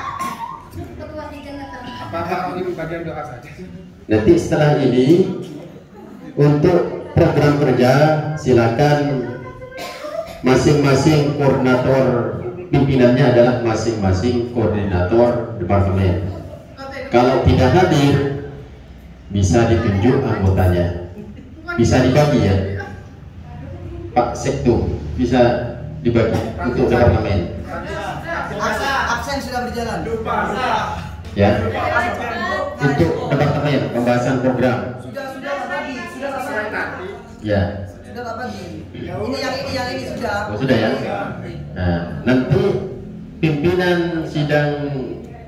Apa ini bagian doa saja. Nanti setelah ini untuk program kerja silakan masing-masing koordinator, pimpinannya adalah masing-masing koordinator departemen. Kalau tidak hadir bisa ditunjuk anggotanya, bisa dibagi ya Pak Sektum, bisa dibagi untuk departemen absen sudah berjalan ya. untuk departemen pembahasan program. Sudah Pak Bagi, sudah Pak Bagi. Ya. Sudah Pak Bagi. Yang ini sudah. Oh, sudah ya. Nah, nanti pimpinan sidang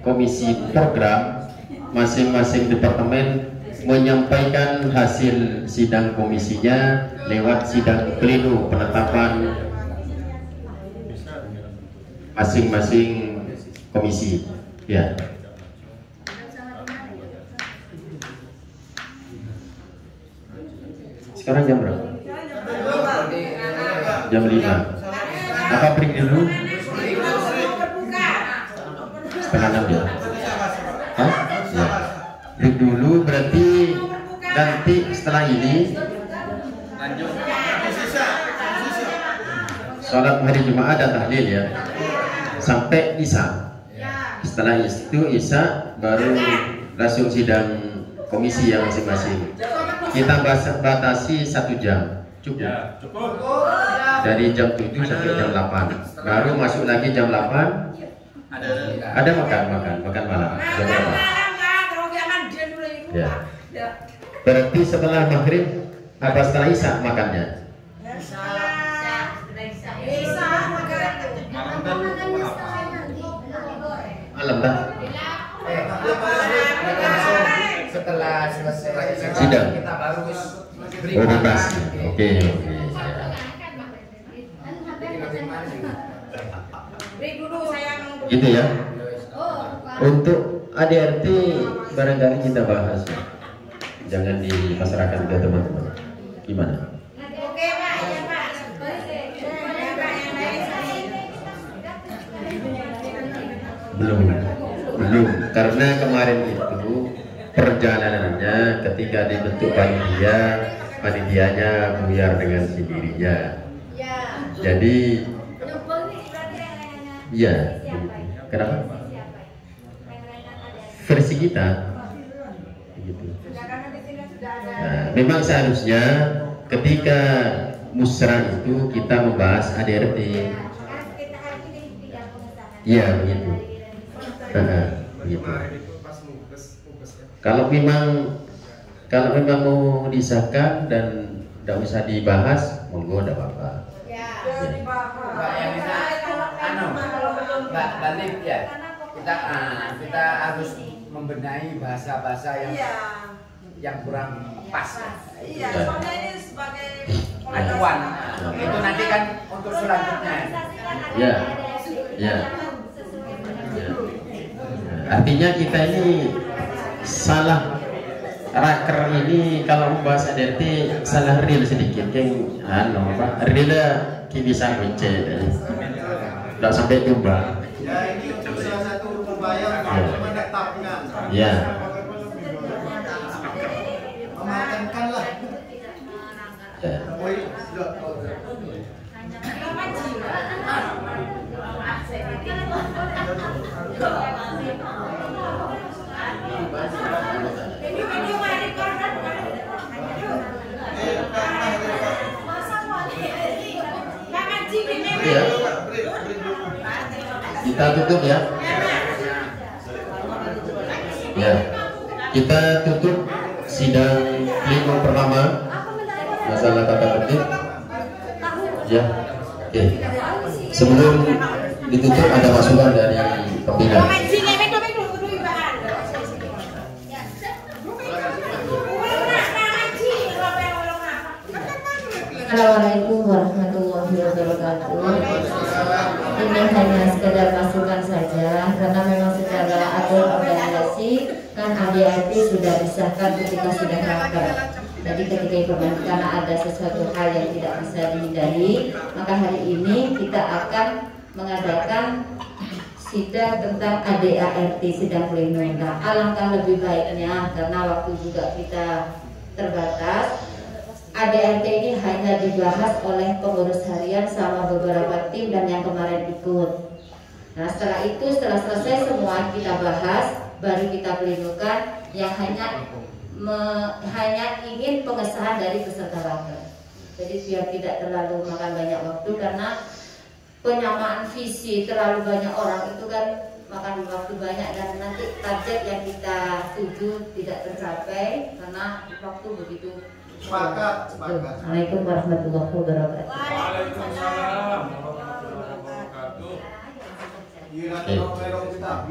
komisi program masing-masing departemen menyampaikan hasil sidang komisinya lewat sidang pleno penetapan masing-masing komisi. Ya. Sekarang jam berapa? Jam 5. Apa break dulu? Setengah 6 ya? Hah? Ya. Break dulu berarti nanti setelah ini sholat hari Jumat dan tahlil ya sampai Isya. Setelah itu Isya baru langsung sidang komisi yang masing-masing. Kita batasi 1 jam cukup. Ya, cukup. Dari jam 7 sampai jam 8. Baru masuk lagi jam 8. Ada makan malam. Jam berapa? Ya. Berarti setelah maghrib apa setelah Isya makannya? Malam kan? Setelah selesai sidang kita baru beri bebas. Oke. Gitu ya. Untuk ADRT barangkali kita bahas. Jangan di masyarakat juga teman-teman. Gimana? Oke Pak, ya Pak. Belum. Karena kemarin itu perjalanannya ketika dibentuk panitianya buyar dengan sendirinya. Jadi ya, kenapa? Versi kita gitu. Nah, memang seharusnya ketika musrah itu kita membahas ADRT. Iya begitu. Begitu. Kalau memang mau disahkan dan tidak usah dibahas, monggo tidak apa-apa. Mbak Balik ya. Kita harus membenahi bahasa-bahasa yang kurang pas. Iya, soalnya ini sebagai acuan. Itu nanti kan untuk selanjutnya. Ya. Artinya kita ini salah raker ini kalau membahas ADRT salah real sedikit real bisa mencet tidak sampai tumbang. Ya ini salah satu upaya untuk menetapkan. Ya. Mematenkan lah. Ya. Ya. Kita tutup ya. Ya. Kita tutup sidang pleno pertama masalah tata tertib. Ya. Oke. Sebelum ditutup ada masukan dari pembina. Assalamualaikum warahmatullahi wabarakatuh. Ini hanya sekedar masukan saja karena memang secara aturan organisasi kan ADRT sudah disahkan ketika sudah raker. Jadi ketika informasi karena ada sesuatu hal yang tidak bisa dihindari, maka hari ini kita akan mengadakan sidang tentang ADART, sidang pleno. Nah, alangkah lebih baiknya karena waktu juga kita terbatas. ADRT ini hanya dibahas oleh pengurus harian sama beberapa tim dan yang kemarin ikut. Nah setelah itu, setelah selesai semua kita bahas, baru kita plenokan yang hanya ingin pengesahan dari peserta raker. Jadi biar tidak terlalu makan banyak waktu karena penyamaan visi terlalu banyak orang itu kan makan waktu banyak dan nanti target yang kita tuju tidak tercapai karena waktu begitu. Sepakat. Assalamualaikum warahmatullahi wabarakatuh. Waalaikumsalam warahmatullahi wabarakatuh.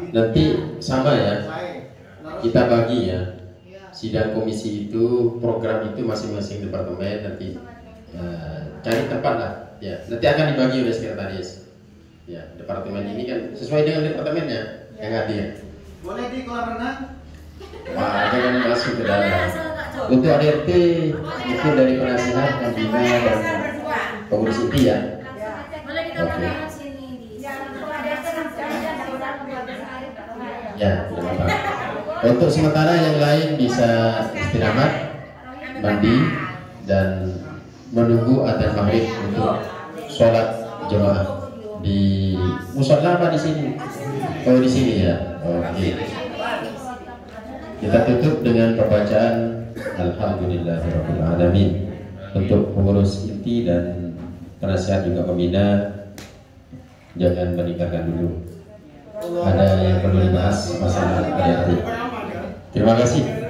Nanti sama ya, kita bagi ya. Sidang komisi itu, program itu masing-masing departemen nanti cari tempat lah. Ya, nanti akan dibagi oleh sekretaris. Ya, departemen ini kan sesuai dengan departemennya yang hadir. Boleh di kolam renang? Wah, jangan masuk ke dalam. Untuk ADRT itu dari penasihat, pembina dan pengurus inti ya. Oke. Ya, tidak apa-apa. Untuk sementara yang lain bisa istirahat, mandi dan menunggu adzan maghrib untuk sholat jemaah di musola apa di sini? Oh di sini ya. Oke. Kita tutup dengan pembacaan Alhamdulillahirabbil alamin untuk pengurus inti dan penasihat juga pembina. Jangan meninggalkan dulu. Ada yang perlu dibahas masalah ADRT. Terima kasih.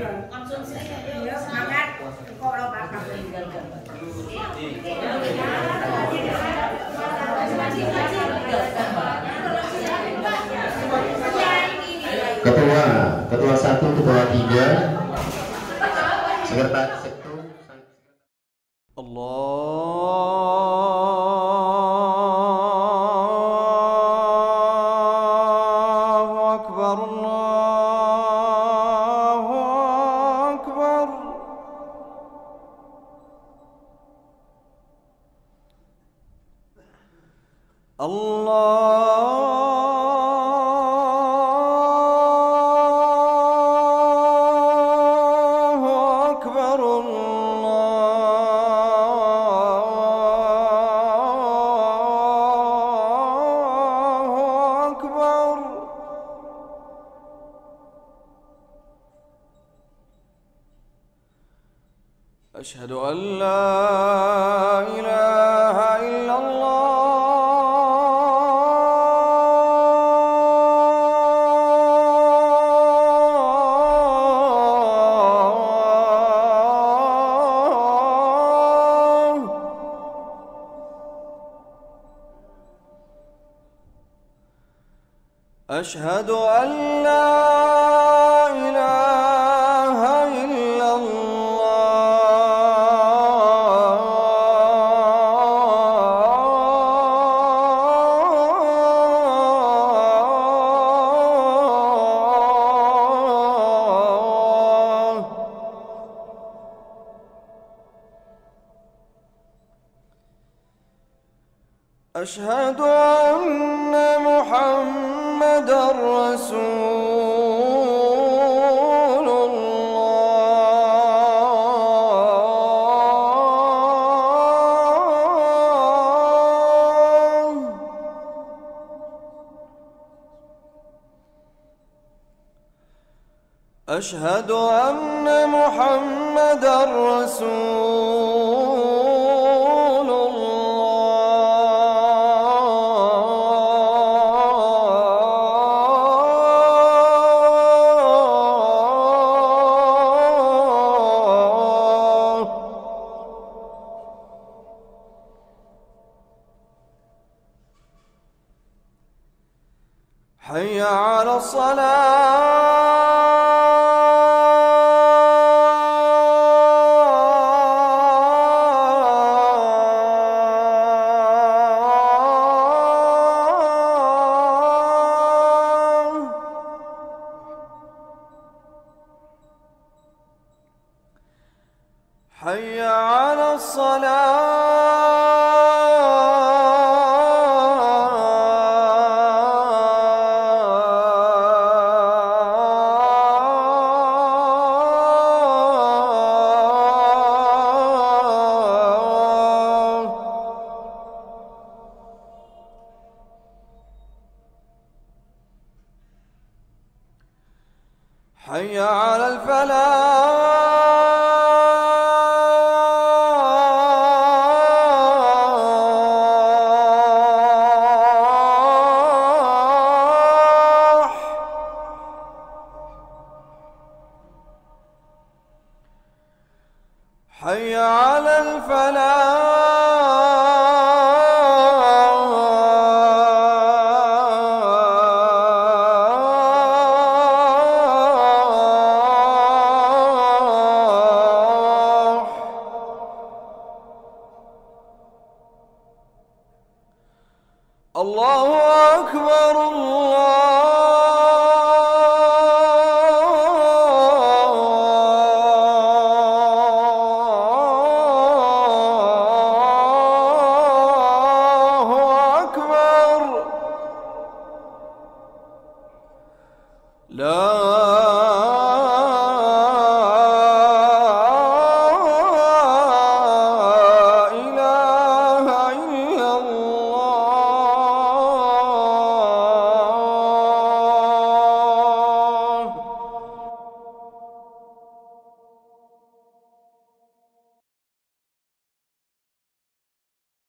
Ketua 1, ketua 3, sekretaris sektor. Allahu Akbar, Allahu Akbar. أشهد أن لا إله إلا الله. أشهد أن لا إله إلا أشهد أن محمدًا رسول الله. أشهد أن محمدًا رسول حي على الصلاة. حي على الصلاة. حي على الفلاح. حي على الفلاح